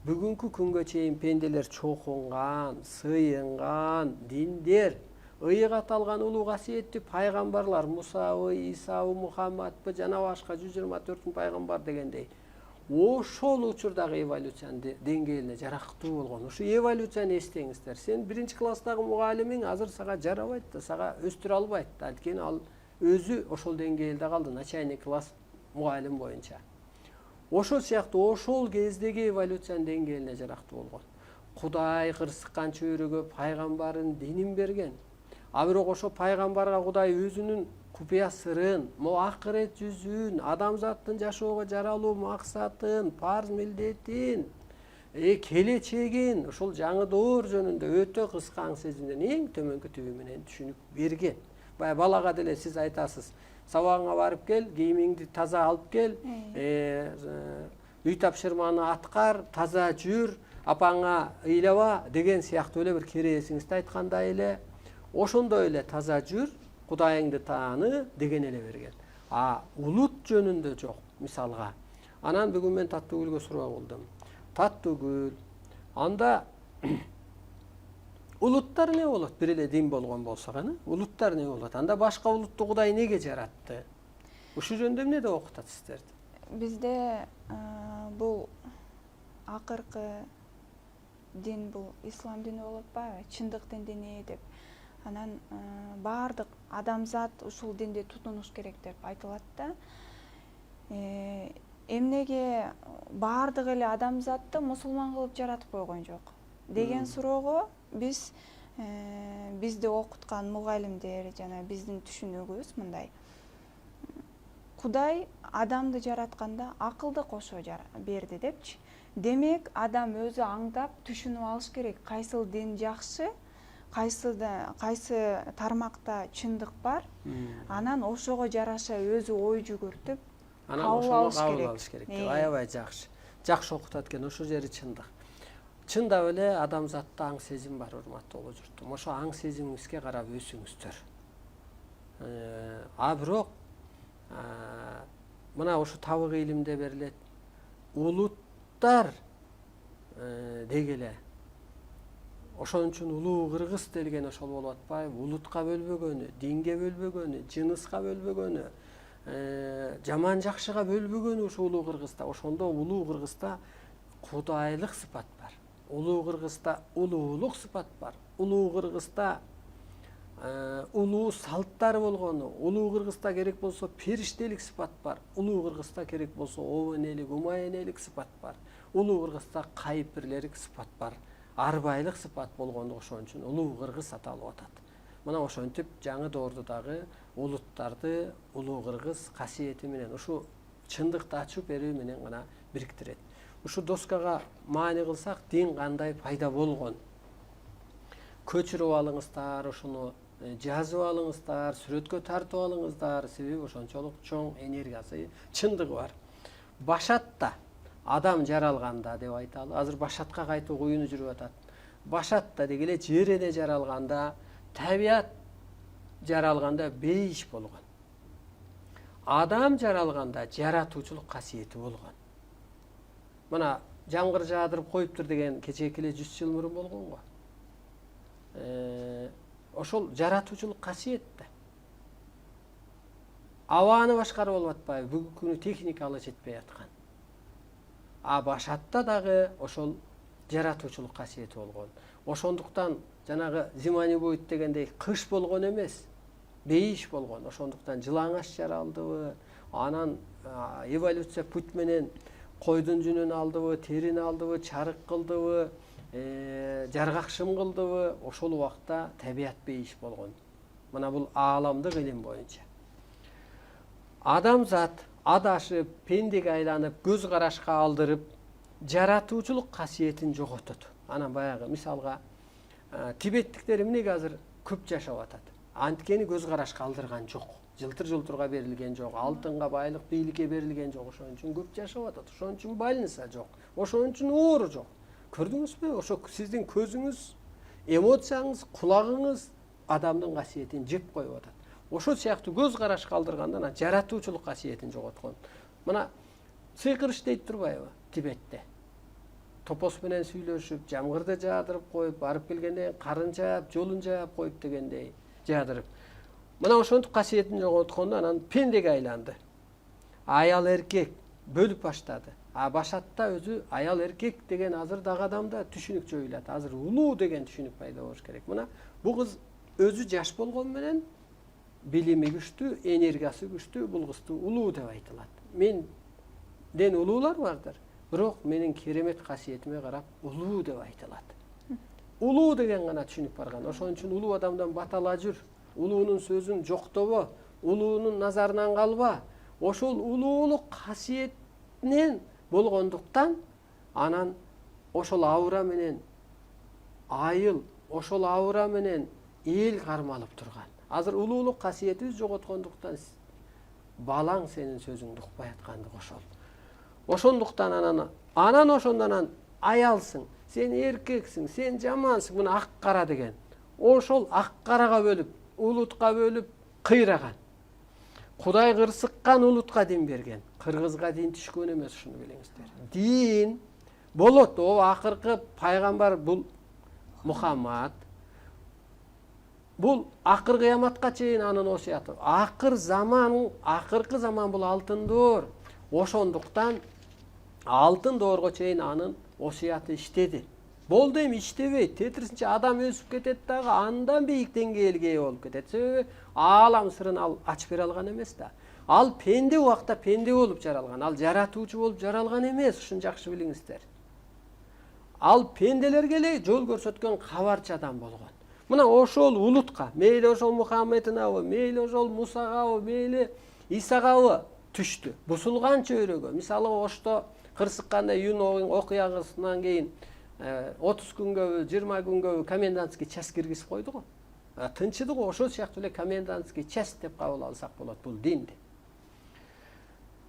бүгүнкү күнгө чейин пенделер чокунган, сыйынган диндер, ыйык аталган улуу касиеттүү пайгамбарлар, Мусабы, Исабы, Мухаммадбы, жана башка 124 пайгамбар дегендей, ошол учурдагы эволюциянын деңгээлине жарактуу болгон. Ушу эволюцияны эстеңиздер. Сен биринчи класстагы мугалимиң азыр сага жарабайт да, сага өстүрө албайт да. Анткени ал өзү ошол деңгээлде калды, начальник класс мугалим боюнча. Ошол сыяктуу ошол кездеги эволюциянын деңгээлине жарактуу болгон. Кудай кырсыккан чөйрөгө пайгамбарын динин берген. Бирок ошо пайгамбарга Кудай өзүнүн купуя сырын, акырет жүзүн, адамзаттын жашоого жаралуу максатын, парз милдетин, келечегин, ошол жаңы доор жөнүндө өтө кыска аң сезимден эң төмөнкү түбү менен түшүнүп берген. Баягы балага деле сиз айтасыз, сабагыңа барып кел, кийимиңди таза алып кел, үй тапшырманы аткар, таза жүр, апаңа ыйлаба деген сыяктуу эле бир керээсиңизди айткандай эле, ошондой эле таза жүр, Кудайыңды тааны деген эле берген. Улут жөнүндө жок, мисалга. Анан бүгүн мен Таттыгүлгө суроо кылдым. Таттыгүл, анда улуттар не болот? Бир эле дин болгон болсо гана, улуттар не болот? Анда башка улутту Кудай неге жаратты? Ушул жөнүндө эмне деп окутат сиздерди? бизде бул акыркы дин бул ислам дини болуп атпайбы, чындыктын дини деп. Анан баардык адамзат ушул динди тутунуш керек деп айтылат да. Эмнеге баардык эле адамзатты мусулман кылып жаратып койгон жок деген суроого бизди окуткан мугалимдер жана биздин түшүнүгүбүз мындай. Кудай адамды жаратканда акылды кошо берди депчи. Демек, адам өзү аңдап түшүнүп алыш керек, кайсыл дин жакшы, кайсы тармакта чындык бар. Анан ошого жараша өзү ой жүгүртүп кабыл алыш керек. Аябай жакшы. Жакшы окутат экен, ошол жери чындык. Чындап эле адамзатта аң сезим бар, урматтуу улуу журтум. Ошо аң сезимиңизге карап өсүңүздөр. Бирок мына ушу табык илимде берилет. Улуттар дегеле ошон үчүн улуу кыргыз делген ошол болуп атпайбы? Улутка бөлбөгөнү, динге бөлбөгөнү, жыныска бөлбөгөнү, жаман жакшыга бөлбөгөнү ушу улуу кыргызда. Ошондо улуу кыргызда кудайлык сыпат бар. Улуу кыргызда улуулук сыпат бар. Улуу кыргызда улуу салттар болгону, улуу кыргызда керек болсо периштелик сыпат бар. Улуу кыргызда керек болсо об энелик, ума энелик сыпат бар. Улуу кыргызда кайыпирлерик сыпат бар. Арбайлык сыпат болгондук ошон үчүн улуу кыргыз аталып атат. Мына ошентип жаңы доордудагы улуттарды улуу кыргыз касиети менен ушу чындыкты ачып берүү менен гана бириктирет. Ушу доскага маани кылсак, дин кандай пайда болгон? Көчүрүп алыңыздар, ушуну жазып алыңыздар, сүрөткө тартып алыңыздар, себеби ошончолук чоң энергиясы, чындыгы бар. Башатта адам жаралганда деп айталы. Азыр башатка кайтуу куюну жүрүп атат. Башатта дегеле жер эне жаралганда, табият жаралганда бейиш болгон. Адам жаралганда жаратуучулук касиети болгон. Мына жамгыр жаадырып коюптур деген кечээки эле 100 жыл мурун болгон го. Ошол жаратуучулук касиет да. Абаны башкарып алып атпайбы, бүгүнкү күнү техникалык жетпей аткан. Башатта дагы ошол жаратуучулук касиети болгон. Ошондуктан жанагы зиманибойт дегендей кыш болгон эмес, бейиш болгон. Ошондуктан жылаңач жаралдыбы, анан эволюция путь менен койдун жүнүн алдыбы, терини алдыбы, чарык кылдыбы, жаргакшым кылдыбы, ошол убакта табият бейиш болгон. Мына бул ааламдык илим боюнча. Адамзат адашып, пендеге айланып, көз карашка алдырып, жаратуучулук касиетин жоготот. Анан баягы мисалга тибеттиктер эмнеге азыр көп жашап атат? Анткени көз карашка алдырган жок. Жылтыр-жылтырга берилген жок, алтынга, байлык, бийликке берилген жок. Ошон үчүн көп жашап атат. Ошон үчүн больница жок. Ошон үчүн оору жок. Көрдүңүзбү? Ошо сиздин көзүңүз, эмоцияңыз, кулагыңыз адамдын касиетин жеп коюп атат. Ошол сыяктуу көз карашка алдырганда жаратуучулук касиетин жоготкон. Мына сыйкырыш дейт турбайбы Тибетте? Топос менен сүйлөшүп, жамгырды жаадырып коюп, барып келгенде карын жаап, жолун жаап коюп дегендей жаадырып. Мына ошонтуп касиетин жоготкондо анан пендеге айланды. Аял эркек бөлүп баштады. Башатта өзү аял эркек деген азыр дагы адамда түшүнүк жоюлат. Азыр улуу деген түшүнүк пайда болуш керек. Мына бул кыз өзү жаш болгон менен билими күчтүү, энергиясы күчтүү, бул кызды улуу деп айтылат. Менден улуулар бардыр, бирок менин керемет касиетиме карап улуу деп айтылат. Улуу деген гана түшүнүк барган. Ошон үчүн улуу адамдан батала жүр. Улуунун сөзүн жоктобо, улуунун назарынан калба. Ошол улуулук касиетинен болгондуктан анан ошол аура менен айыл, ошол аура менен эл кармалып турган. Азыр улуулук касиетибиз жоготкондуктан балаң сенин сөзүңдү укпай аткандык ошол. Ошондуктан анан ошондон аялсың, сен эркексиң, сен жамансың, мына ак кара деген. Ошол ак карага бөлүп, улутка бөлүп кыйраган. Кудай кырсыккан улутка дин берген. Кыргызга дин түшкөн эмес, ушуну билиңиздер. Дин болот, акыркы пайгамбар бул Мухаммад. Бул акыр кыяматка чейин анын осуяты. Акыркы заман бул алтын доор. Ошондуктан алтын доорго чейин анын осуяты иштеди. Болду эми иштебейт. Тетирисинче адам өсүп кетет дагы андан бийик деңгээлге ээ болуп кетет. Себеби аалам сырын ал ачып бере алган эмес да. Ал пенде убакта пенде болуп жаралган. Ал жаратуучу болуп жаралган эмес. Ушуну жакшы билиңиздер. Ал пенделерге эле жол көрсөткөн кабарчы адам болгон. Мына ошол улутка, мейли ошол Мухаммединабы, мейли ошол Мусагабы, мейли Исагабы түштү. Бусулган чөйрөгө. Мисалы Ошто кырсыкканда июнь окуясынан кийин 30 күнгөбү, 20 күнгөбү комендантский час киргизип койду го. Тынчыды го, ошол сыяктуу эле комендантский час деп кабыл алсак болот бул динди.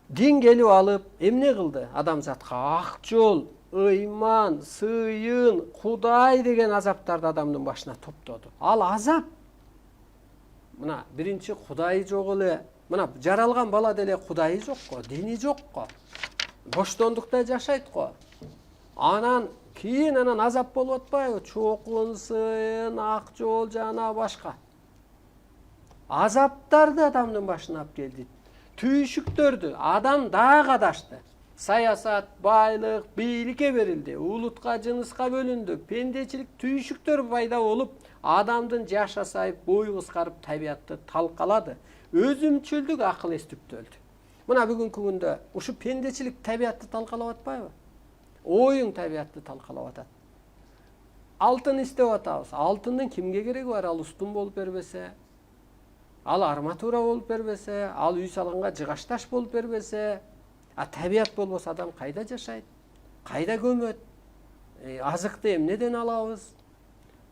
Дин келип алып эмне кылды? Адамзатка ак жол, ыйман, сыйын, Кудай деген азаптарды адамдын башына топтоду. Ал азап. Мына биринчи Кудай жок эле, мына жаралган бала деле Кудайы жок го, дини жок го. Боштондукта жашайт го. Анан кийин азап болуп атпайбы? Чокун, сыйын, ак жол жана башка. Азаптарды адамдын башына алып келди. Түйшүктөрдү адам дагы адашты. Саясат, байлык, бийликке берилди. Улутка, жыныска бөлүндү. Пендечилик түйшүктөр пайда болуп, адамдын жашасайып, бою кыскарып, табиятты талкалады. Өзүмчүлдүк акыл эстүктөлдү. Мына бүгүнкү күндө ушу пендечилик табиятты талкалап атпайбы? Оюң табиятты талкалап атат. Алтын издеп атабыз. Алтындын кимге кереги бар? Ал устун болуп бербесе, ал арматура болуп бербесе, ал үй салганга жыгач таш болуп бербесе, табият болбосо адам кайда жашайт? Кайда көмөт? Азыкты эмнеден алабыз?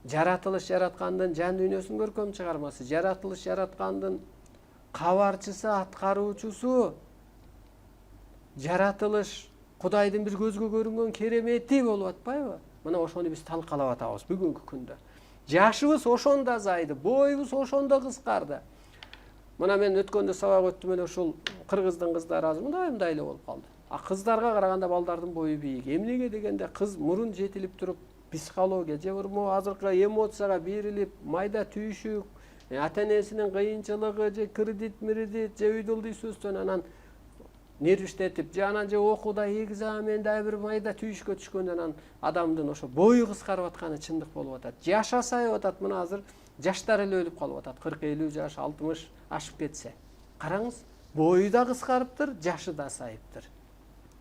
Жаратылыш жараткандын жан дүйнөсүн көркөм чыгармасы, жаратылыш жараткандын кабарчысы, аткаруучусу, жаратылыш Кудайдын бир көзгө көрүнгөн керемети болуп атпайбы? Мына ошону биз талкалап атабыз бүгүнкү күндө. Жашыбыз ошондо азайды, боюбуз ошондо кыскарды. Мына мен өткөндө сабак өттүм эле ушул кыргыздын кыздары азыр мындай эле болуп калды. Кыздарга караганда балдардын бою бийик. Эмнеге дегенде кыз мурун жетилип туруп, психология же болбосо азыркы эмоцияга берилип, майда түйшүк, ата-энесинин кыйынчылыгы же кредит, же үйдүлдүй сөздөн анан нервиштетип, же анан же окууда экзаменде бир майда түйшүккө түшкөндөн анан адамдын ошо бою кыскарып атканы чындык болуп атат. Жаш асайып атат. Мына азыр жаштар эле өлүп калып атат. 40-50 жаш, 60 ашып кетсе. Караңыз, бою да кыскарыптыр, жашы да асайыптыр.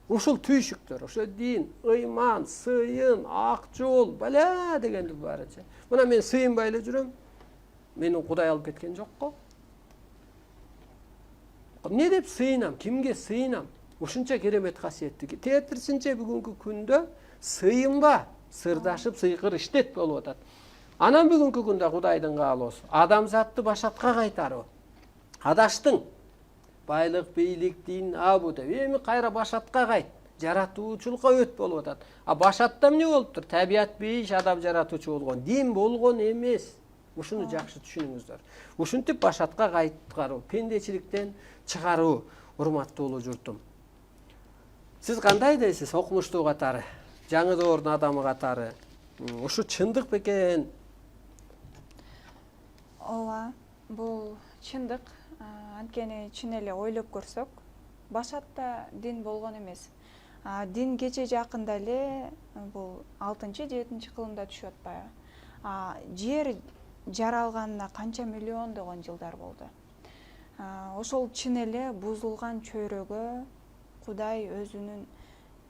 Ушул түйшүктөр, ошо дин, ыйман, сыйын, ак жол, бала дегенди баарычы. Мына мен сыйынбай эле жүрөм. Мени Кудай алып кеткен жок го. Не деп сыйынам? Кимге сыйынам? Ушунча керемет касиеттүү. Тетирисинче бүгүнкү күндө сыйынба, сырдашып сыйкыр иштет болуп атат. Анан бүгүнкү күндө Кудайдын каалоосу адамзатты башатка кайтаруу. Адаштың. Байлык, бийлик, дин, абу деп. Эми кайра башатка кайт. Жаратуучулукка өт болуп атат. Башатта эмне болуптур? Табият бейиш, адам жаратуучу болгон. Дин болгон эмес. Ушуну жакшы түшүнүңүздөр. Ушинтип башатка кайткаруу, пендечиликтен чыгаруу, урматтуу улуу журтум. Сиз кандай дейсиз окумуштуу катары, жаңы доордун адамы катары? Ушу чындык бекен? Ооба, бул чындык. Анткени чын эле ойлоп көрсөк, башатта дин болгон эмес. Дин кече жакында эле бул 6-7 кылымда түшүп атпайбы? Жер жаралганына канча миллиондогон жылдар болду. Ошол чын эле бузулган чөйрөгө Кудай өзүнүн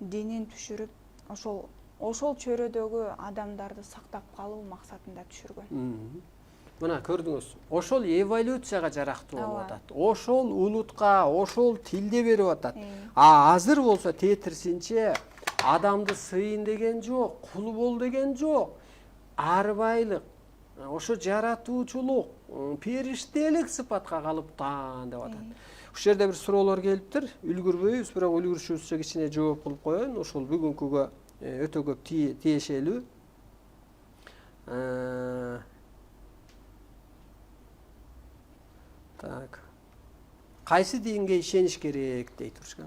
динин түшүрүп, ошол чөйрөдөгү адамдарды сактап калуу максатында түшүргөн. Мына көрдүңүз, ошол эволюцияга жарактуу болуп атат. Ошол улутка, ошол тилде берип атат. Азыр болсо тетирисинче адамды сыйын деген жок, кул бол деген жок. Арбайлык, ошо жаратуучулук, периштелик сыпатка калыптан деп атат. Ушул жерде бир суроолор келиптир. Үлгүрбөйбүз, бирок үлгүрүшүбүзчө кичине жооп кылып коеюн. Ушул бүгүнкүгө өтө көп тиешелүү. Так. Кайсы динге ишениш керек дейт Рушка.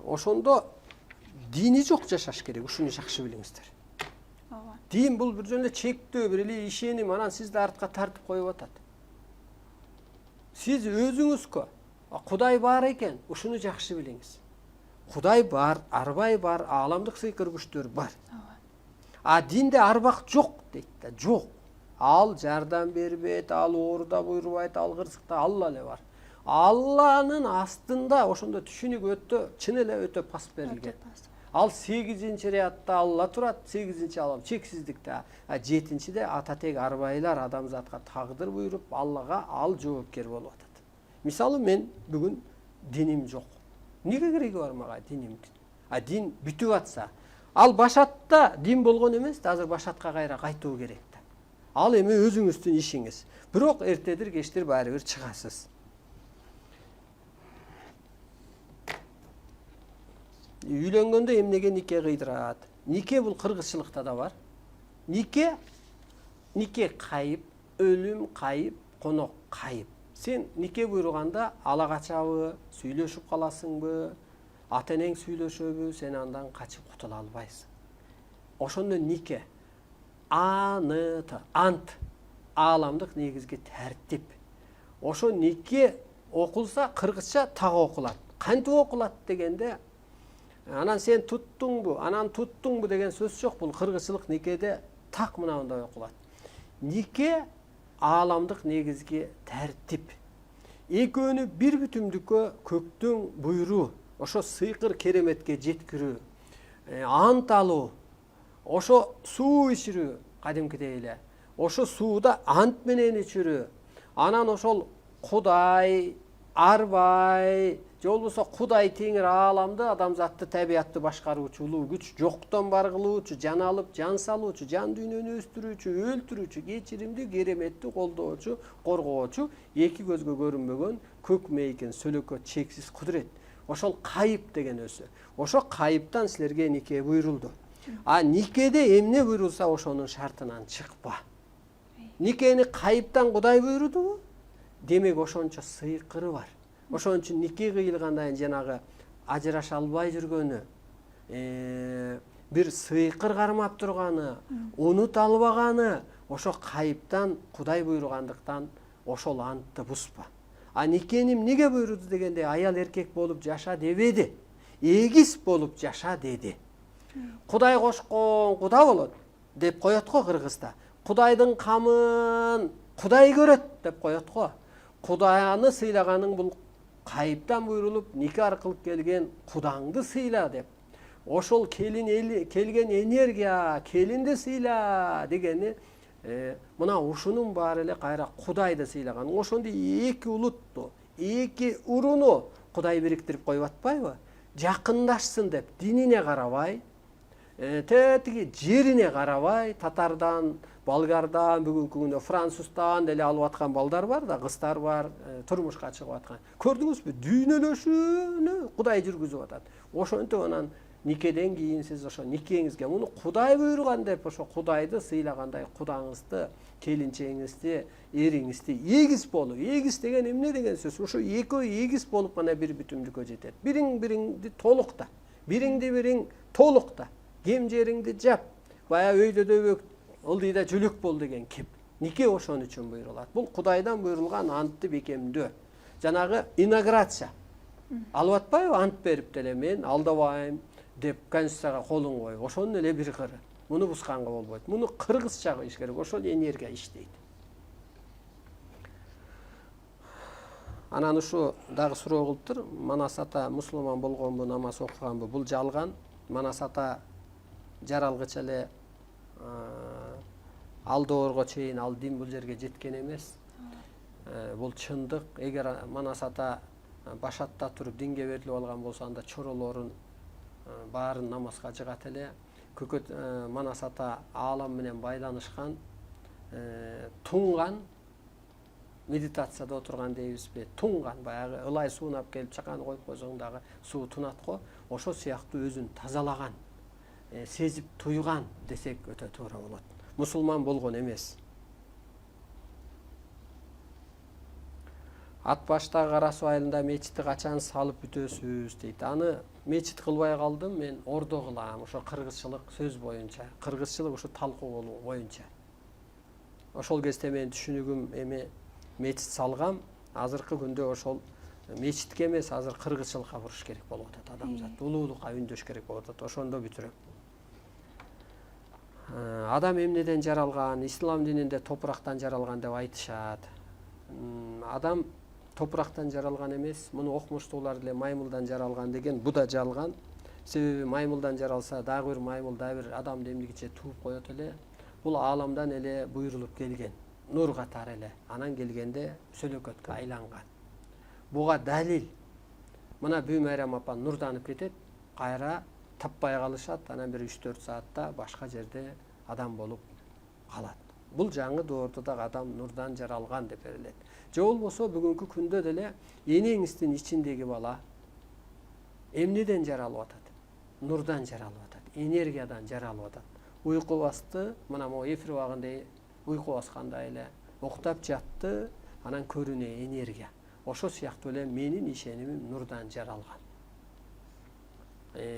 Ошондо дини жок жашаш керек. Ушуну жакшы билиңиздер. Дин бул бир жөнүндө чектөө, бир эле ишеним, анан сизди артка тартып коюп атат. Сиз өзүңүзгө Кудай бар экен, ушуну жакшы билиңиз. Кудай бар, арбай бар, ааламдык сыйкыр күчтөр бар. А динде арбак жок дейт да, жок. Ал жардам бербейт, ал ооруда буйрубайт, ал кырсыкта Алла эле бар. Алланын астында ошондо түшүнүк өтө, чын эле өтө пас берилген. Ал 8-чи риятта Алла турат, 8-чи алам чексиздикте. А 7-чиде ата тег арбайлар адамзатка тагдыр буйруп, Аллага ал жоопкер болуп атат. Мисалы мен бүгүн диним жок. Неге кереги бар мага диним? А дин бүтүп атса, ал башатта дин болгон эмес, азыр башатка кайра кайтуу керек да. Ал эми өзүңүздүн ишиңиз. Бирок эртедир кечтир баары бир чыгасыз. Үйлөнгөндө эмнеге нике кыйдырат? Нике бул кыргызчылыкта да бар. Нике кайып, өлүм кайып, конок кайып. Сен нике буйруганда ала качабы, сүйлөшүп каласыңбы, ата энең сүйлөшөбү, сен андан качып кутула албайсың. Ошондо нике ант ааламдык негизги тартип. Ошо нике окулса кыргызча так окулат. Кантип окулат дегенде, анан сен туттуңбу, анан туттуңбу деген сөз жок. Бул кыргызчылык никеде так мынандай окулат. Нике ааламдык негизги тартип. Экөөнү бир бүтүмдүккө көктүн буйруу, ошо сыйкыр кереметке жеткирүү, ант алуу, ошо суу ичирүү кадимкидей эле. Ошо сууда ант менен ичирүү. Анан ошол Кудай, арбай, же болбосо Кудай теңир ааламды, адамзатты, табиятты башкаруучу улуу күч, жоктон бар кылуучу, жан алып, жан салуучу, жан дүйнөнү өстүрүүчү, өлтүрүүчү, кечиримдүү, кереметти, колдоочу, коргоочу, эки көзгө көрүнбөгөн көк мейкин сөлөкөт чексиз кудурет. Ошол кайып деген өзү. Ошо кайыптан силерге нике буйрулду. А никеде эмне буйрулса ошонун шартынан чыкпа. Никени кайыптан Кудай буйрудубу? Демек ошончо сыйкыры бар. Ошон үчүн нике кыйылгандан кийин жанагы ажыраша албай жүргөнү, бир сыйкыр кармап турганы, унута албаганы, ошо кайыптан Кудай буйругандыктан ошол антты буспа. А никени эмнеге буйруду дегенде, аял эркек болуп жаша дебеди. Эгиз болуп жаша деди. Кудай кошкон Куда болот деп коет го кыргызда. Кудайдын камын Кудай көрөт деп коет го. Кудайны сыйлаганың бул кайыптан буйрулуп, нике аркылуу келген Кудаңды сыйла деп. Ошол келген энергия, келинди сыйла дегени, мына ушунун баары эле кайра Кудайды сыйлаган. Ошондо эки улутту, эки уруну Кудай бириктирип коюп атпайбы? Жакындашсын деп, динине карабай, тетиги жерине карабай, татардан, болгардан, бүгүнкү күндө француздан деле алып аткан балдар бар да, кыздар бар, турмушка чыгып аткан. Көрдүңүзбү? Дүйнөлөшүүнү Кудай жүргүзүп атат. Ошентип анан никеден кийин сиз ошо никеңизге муну Кудай буйруган деп, ошо Кудайды сыйлагандай кудаңызды, келинчегиңизди, эриңизди эгиз болуу. Эгиз деген эмне деген сөз? Ошо экөө эгиз болуп гана бир бүтүмдүккө жетет. Бириң-бириңди толукта, бириң толукта, кем жериңди жап, бая өйдө дөбөк ылдыйда жүлүк бол деген кеп. Нике ошон үчүн буйрулат. Бул Кудайдан буйрулган антты бекемдөө. Жанагы инаугурация. Алып атпайбы, ант берип деле мен алдабайм деп конституцияга колун коюп. Ошонун эле бир кыры. Муну бусканга болбойт. Муну кыргызча кылыш керек. Ошол энергия иштейт. Анан ушу дагы суроо кылыптыр. Манас ата мусулман болгонбу, намаз окуганбы? Бул жалган. Манас ата жаралгыча эле алdoорго чейин ал дин бул жерге жеткен эмес. Бул чындык. Эгер Манас ата башатта туруп динге берилип алган болсо, анда чоролорун баарын намазга жыгат эле. Көкөт Манас ата аалам менен байланышкан, туңган, медитацияда отурган дейбизби? Туңган, баягы ылай суунап келип чакан коюп койсоң дагы суу тунат го. Ошо сыяктуу өзүн тазалаган, сезип туйган десек өтө туура болот. Мусулман болгон эмес. Ат баштагы Кара Суу айылында мечитти качан салып бүтөсүз дейт. Аны мечит кылбай калдым, мен ордо кылам. Ошо кыргызчылык сөз боюнча, кыргызчылык ошо талкуу боюнча. Ошол кезде мен түшүнүгүм эми мечит салгам. Азыркы күндө ошол мечитке эмес, азыр кыргызчылыкка буруш керек болуп атат адамзат. Улуулукка үндөш керек болуп атат. Ошондо бүтүрөм. Адам эмнеден жаралган? Ислам дининде топурактан жаралган деп айтышат. Адам топурактан жаралган эмес, муну окумуштуулар деле маймылдан жаралган деген, бу да жалган. Себеби маймылдан жаралса, дагы бир маймыл, дагы бир адамды эмдигиче тууп коет эле. Бул ааламдан эле буйрулуп келген, нур катары эле. Анан келгенде сөлөкөткө айланган. Буга далил. Мына Бүй Майрам апа нурданып кетет, кайра таппай калышат, анан бир 3-4 саатта башка жерде адам болуп калат. Бул жаңы доордо дагы адам нурдан жаралган деп берилет. Же болбосо бүгүнкү күндө деле энеңиздин ичиндеги бала эмнеден жаралып атат? Нурдан жаралып атат, энергиядан жаралып атат. Уйку басты, мына могу эфир убагында уйку басканда эле уктап жатты, анан көрүнө энергия. Ошо сыяктуу эле менин ишенимим нурдан жаралган.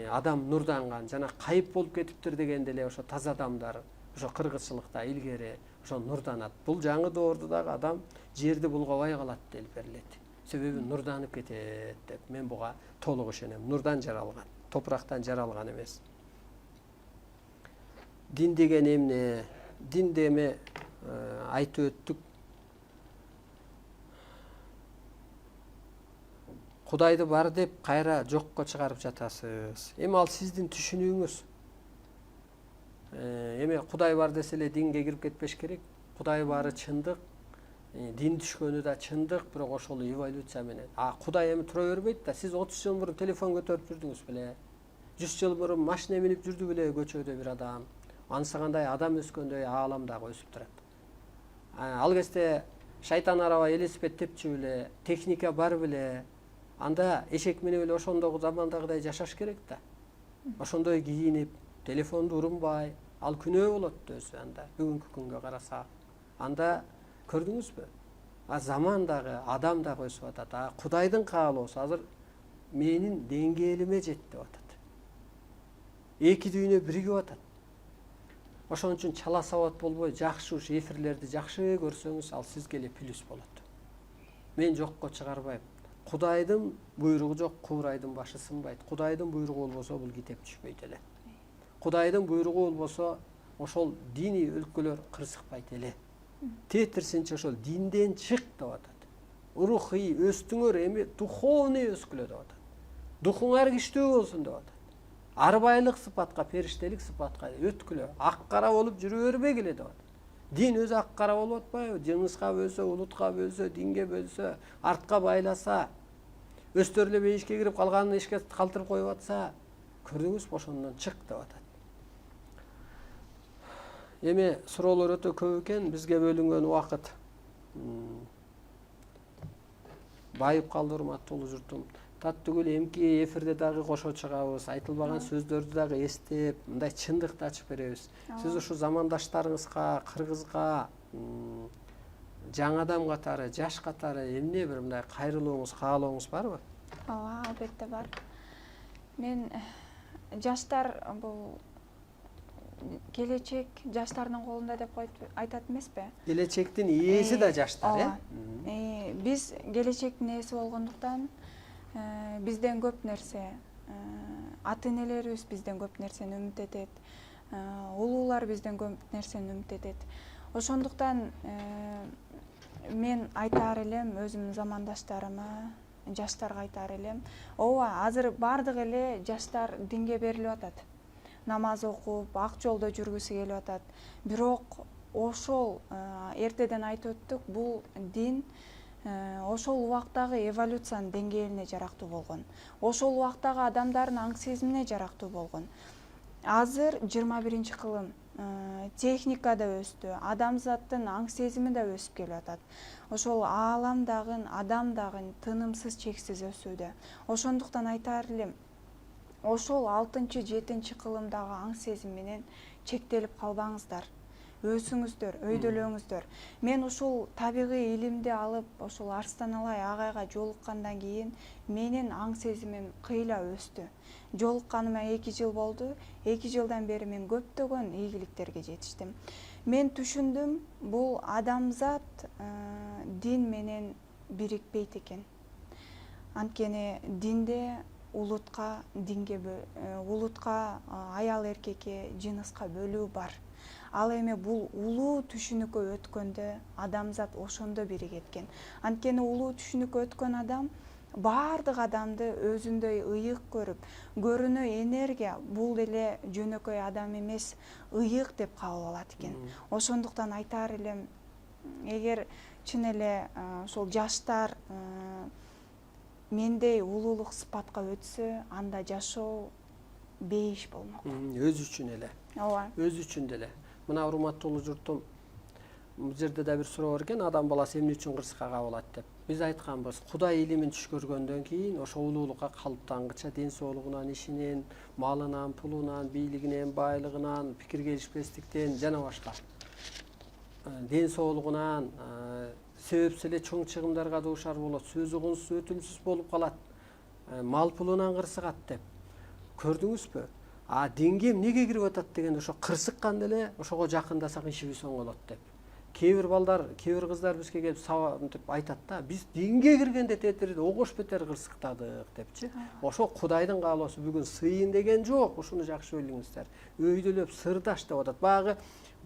Адам нурданган, жана кайып болуп кетиптир дегенде эле ошо таза адамдар, ошо кыргызчылыкта илгери ошо нурданат. Бул жаңы доордо дагы адам жерди булгабай калат деп берилет. Себеби нурданып кетет деп мен буга толук ишенем. Нурдан жаралган, топурактан жаралган эмес. Дин деген эмне? Дин деме айтып өттүк. Кудайды бар деп кайра жокко чыгарып жатасыз. Эми ал сиздин түшүнүүңүз. Эми Кудай бар десе эле динге кирип кетпеш керек. Кудай бары чындык. Дин түшкөнү да чындык, бирок ошол эволюция менен. Кудай эми тура бербейт да. Сиз 30 жыл мурун телефон көтөрүп жүрдүңүз беле? 100 жыл мурун машина минип жүрдү беле көчөдө бир адам? Ансагандай адам өскөндөй аалам дагы өсүп турат. Ал кезде шайтан араба велосипед тепчү беле? Техника бар беле? Анда эшек минип эле ошондогу замандагыдай жашаш керек да. Ошондой кийинип, телефонду урунбай, ал күнөө болот өзү анда. Бүгүнкү күнгө карасак, анда көрдүңүзбү? Заман дагы, адам дагы өсүп атат. Кудайдын каалоосу азыр менин деңгээлиме жетти деп атат. Эки дүйнө биригип атат. Ошон үчүн чала сабат болбой, жакшы уш эфирлерди жакшы көрсөңүз, ал сизге эле плюс болот. Мен жокко чыгарбайм. Кудайдын буйругу жок, куурайдын башы сынбайт. Кудайдын буйругу болбосо бул китеп түшпөйт эле. Кудайдын буйругу болбосо ошол диний өлкөлөр кырсыкпайт эле. Тетирсинче ошол динден чык деп атат. Рухий өстүңөр, эми духовный өскүлө деп атат. Духуңар кичтүү болсун деп атат. Арбайлык сыпатка, периштелик сыпатка өткүлө, ак кара болуп жүрө бербегиле деп атат. Дин өзү ак кара болуп атпайбы? Жыңыска бөлсө, улутка бөлсө, динге бөлсө, артка байласа, өстөр эле бейишке кирип калганын эшикке калтырып коюп атса, көрдүңүзбү, ошондон чык деп атат. Эми суроолор өтө көп экен, бизге бөлүнгөн убакыт байып калды, урматтуу журтум. Таттыгүл эмки эфирде дагы кошо чыгабыз, айтылбаган сөздөрдү дагы эстеп, мындай чындыкты ачып беребиз. Сиз ушу замандаштарыңызга, кыргызга, жаңы адам катары, жаш катары эмне бир мындай кайрылууңуз, каалооңуз барбы? Ооба, албетте бар. Мен жаштар бул келечек жаштардын колунда деп айтат эмеспи? Келечектин ээси да жаштар, Биз келечектин ээси болгондуктан бизден көп нерсе, ата-энелерибиз бизден көп нерсени үмүт этет, улуулар бизден көп нерсени үмүт этет. Ошондуктан мен айтаар элем өзүмдүн замандаштарыма, жаштарга айтаар элем, ооба, азыр бардык эле жаштар динге берилип атат. Намаз окуп, ак жолдо жүргүсү келип атат. Бирок ошол эртеден айтып өттүк, бул дин ошол убактагы эволюциянын деңгээлине жарактуу болгон. Ошол убактагы адамдардын аң сезимине жарактуу болгон. Азыр 21-кылым техника да өстү, адамзаттын аң сезими да өсүп келип атат. Ошол ааламдагы, адамдагы тынымсыз чексиз өсүүдө. Ошондуктан айтаар элем, ошол 6-7 кылымдагы аң сезим менен чектелип калбаңыздар. Өсүңүздөр, өйдөлөңүздөр. Мен ушул табигый илимди алып, ошол Арстаналай агайга жолуккандан кийин менин аң сезимим кыйла өстү. Жолукканыма 2 жыл болду. 2 жылдан бери мен көптөгөн ийгиликтерге жетиштим. Мен түшүндүм, бул адамзат дин менен бирикпейт экен. Анткени динде улутка аял эркекке, жыныска бөлүү бар. Ал эми бул улуу түшүнүккө өткөндө адамзат ошондо биригет экен. Анткени улуу түшүнүккө өткөн адам баардык адамды өзүндөй ыйык көрүп, көрүнө энергия, бул деле жөнөкөй адам эмес, ыйык деп кабыл алат экен. Ошондуктан айтаар элем, эгер чын эле ошол жаштар мендей улуулук сыпатка өтсө, анда жашоо бейиш болмок. Өзү үчүн эле. Ооба. Өзү үчүн деле. Мына урматтуу журтум, бул жерде да бир суроо бар экен, адам баласы эмне үчүн кырсыкка кабылат деп. Биз айтканбыз, Кудай илимин түш көргөндөн кийин ошо улуулукка калыптангыча ден соолугунан, ишинен, малынан, пулунан, бийлигинен, байлыгынан, пикир келишпестиктен жана башка ден соолугунан себепсиз эле чоң чыгымдарга дуушар болот, сөз угунсуз, өтүмсүз болуп калат, мал пулунан кырсыгат деп. Көрдүңүзбү? Динге эмнеге кирип атат дегенде ошо кырсыкканда эле ошого жакындасак ишибиз оңолот деп. Кээ бир балдар, кээ бир кыздар бизге келип сабантып айтат да, биз динге киргенде тетирди огош бетер кырсыктадык депчи. Ошо Кудайдын каалоосу, бүгүн сыйын деген жок, ушуну жакшы билиңиздер. Өйдөлөп сырдаш деп атат. Багы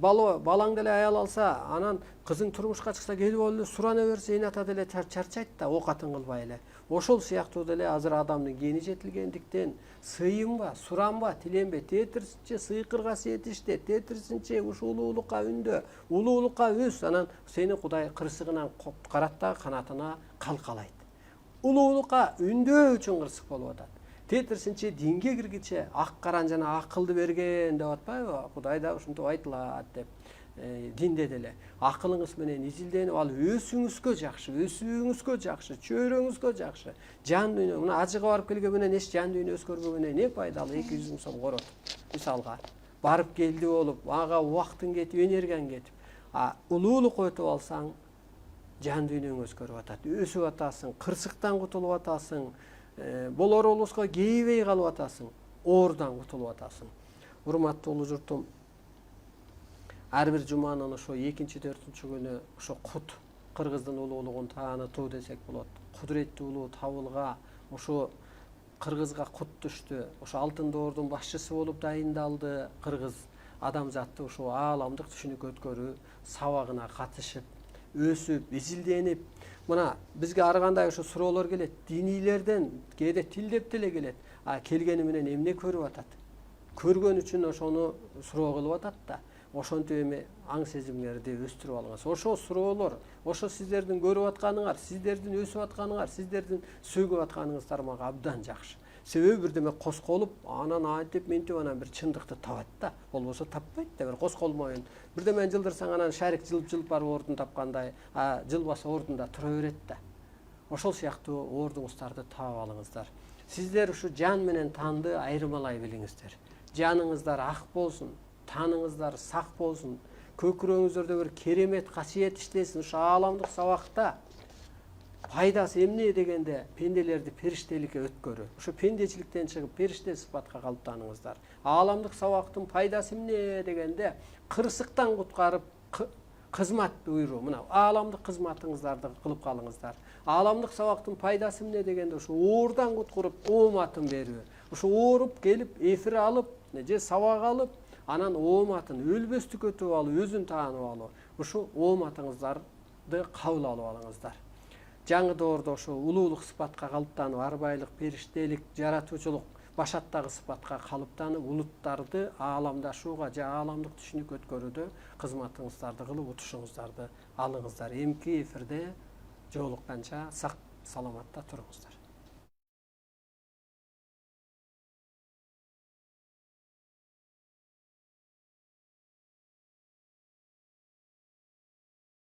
балаң деле аял алса, анан кызың турмушка чыкса келип эле сурана берсе, эне ата деле чарчайт да, окатын кылбай эле. Ошол сыяктуу деле азыр адамдын гени жетилгендиктен сыйынба, суранба, тиленбе, тетирсинче сыйкырга сетиште, тетирсинче ушу улуулукка үндө, улуулукка өс, анан сени Кудай кырсыгынан куткарат да канатына калкалайт. Улуулукка үндөө үчүн кырсык болуп атат. Тетирсинче динге киргиче ак каран жана акылды берген деп атпайбы? Кудай да ушинтип айтылат деп. Динде деле акылыңыз менен изилденип, ал өсүңүзгө жакшы, өсүүңүзгө жакшы, чөйрөңүзгө жакшы. Жан дүйнө, мына ажыга барып келген менен эч жан дүйнө өзгөрбөгөнүнө эмне пайдалуу? 200 000 сом корот. Мисалга, барып келди болуп, ага убактың кетип, энергияң кетип. Улуулукка өтүп алсаң, жан дүйнөң өзгөрүп атат, өсүп атасың, кырсыктан кутулуп атасың, болор болбоска кейбей калып атасың, оорудан кутулуп атасың. Урматтуу журтум, ар бир жуманын ошо 2-4 күнү ошо кут, кыргыздын улуулугун таанытуу десек болот. Кудуреттүү улуу табылга, ошо кыргызга кут түштү. Ошо алтын доордун башчысы болуп дайындалды. Кыргыз адамзатты ошо ааламдык түшүнүккө өткөрүү сабагына катышып, өсүп, изилденип, мына бизге ар кандай ошо суроолор келет. Динийлерден кээде тилдеп деле келет. Келгени менен эмне көрүп атат? Көргөн үчүн ошону суроо кылып атат да. Ошонтип эми аң сезимиңерди өстүрүп алыңыз. Ошо суроолор, ошо сиздердин көрүп атканыңар, сиздердин өсүп атканыңар, сиздердин сөөгүп атканыңыздар мага абдан жакшы. Себеби бирдеме косколуп, анан антип ментип анан бир чындыкты табат да. Болбосо таппайт да, бир косколмойун. Бирдеме жылдырсаң анан шарик жылып барып ордун тапкандай, жылбаса ордунда тура берет да. Ошол сыяктуу ордуңуздарды таап алыңыздар. Сиздер ушу жан менен танды айырмалай билиңиздер. Жаныңыздар ак болсун, таныңыздар сак болсун, көкүрөгүңүздөрдө бир керемет касиет иштесин. Ушу ааламдык сабакта пайдасы эмне дегенде пенделерди периштеликке өткөрүү. Ушу пендечиликтен чыгып периште сыпатка калыптаныңыздар. Ааламдык сабактын пайдасы эмне дегенде кырсыктан куткарып кызмат буйруу. Мына ааламдык кызматыңыздарды кылып калыңыздар. Ааламдык сабактын пайдасы эмне дегенде ушу оордан куткарып ооматын берүү. Ушу ооруп келип эфир алып, же сабак алып, анан ооматын өлбөстүк өтүп алып, өзүн таанып алып, ушу ооматыңыздарды кабыл алып алыңыздар. Жаңы доордо ошо улуулук сыпатка калыптанып, арбайлык, периштелик, жаратуучулук башаттагы сыпатка калыптанып, улуттарды ааламдашууга же ааламдык түшүнүккө өткөрүүдө кызматыңыздарды кылып утушуңуздарды алыңыздар. Эмки эфирде жолукканча сак саламатта туруңуздар.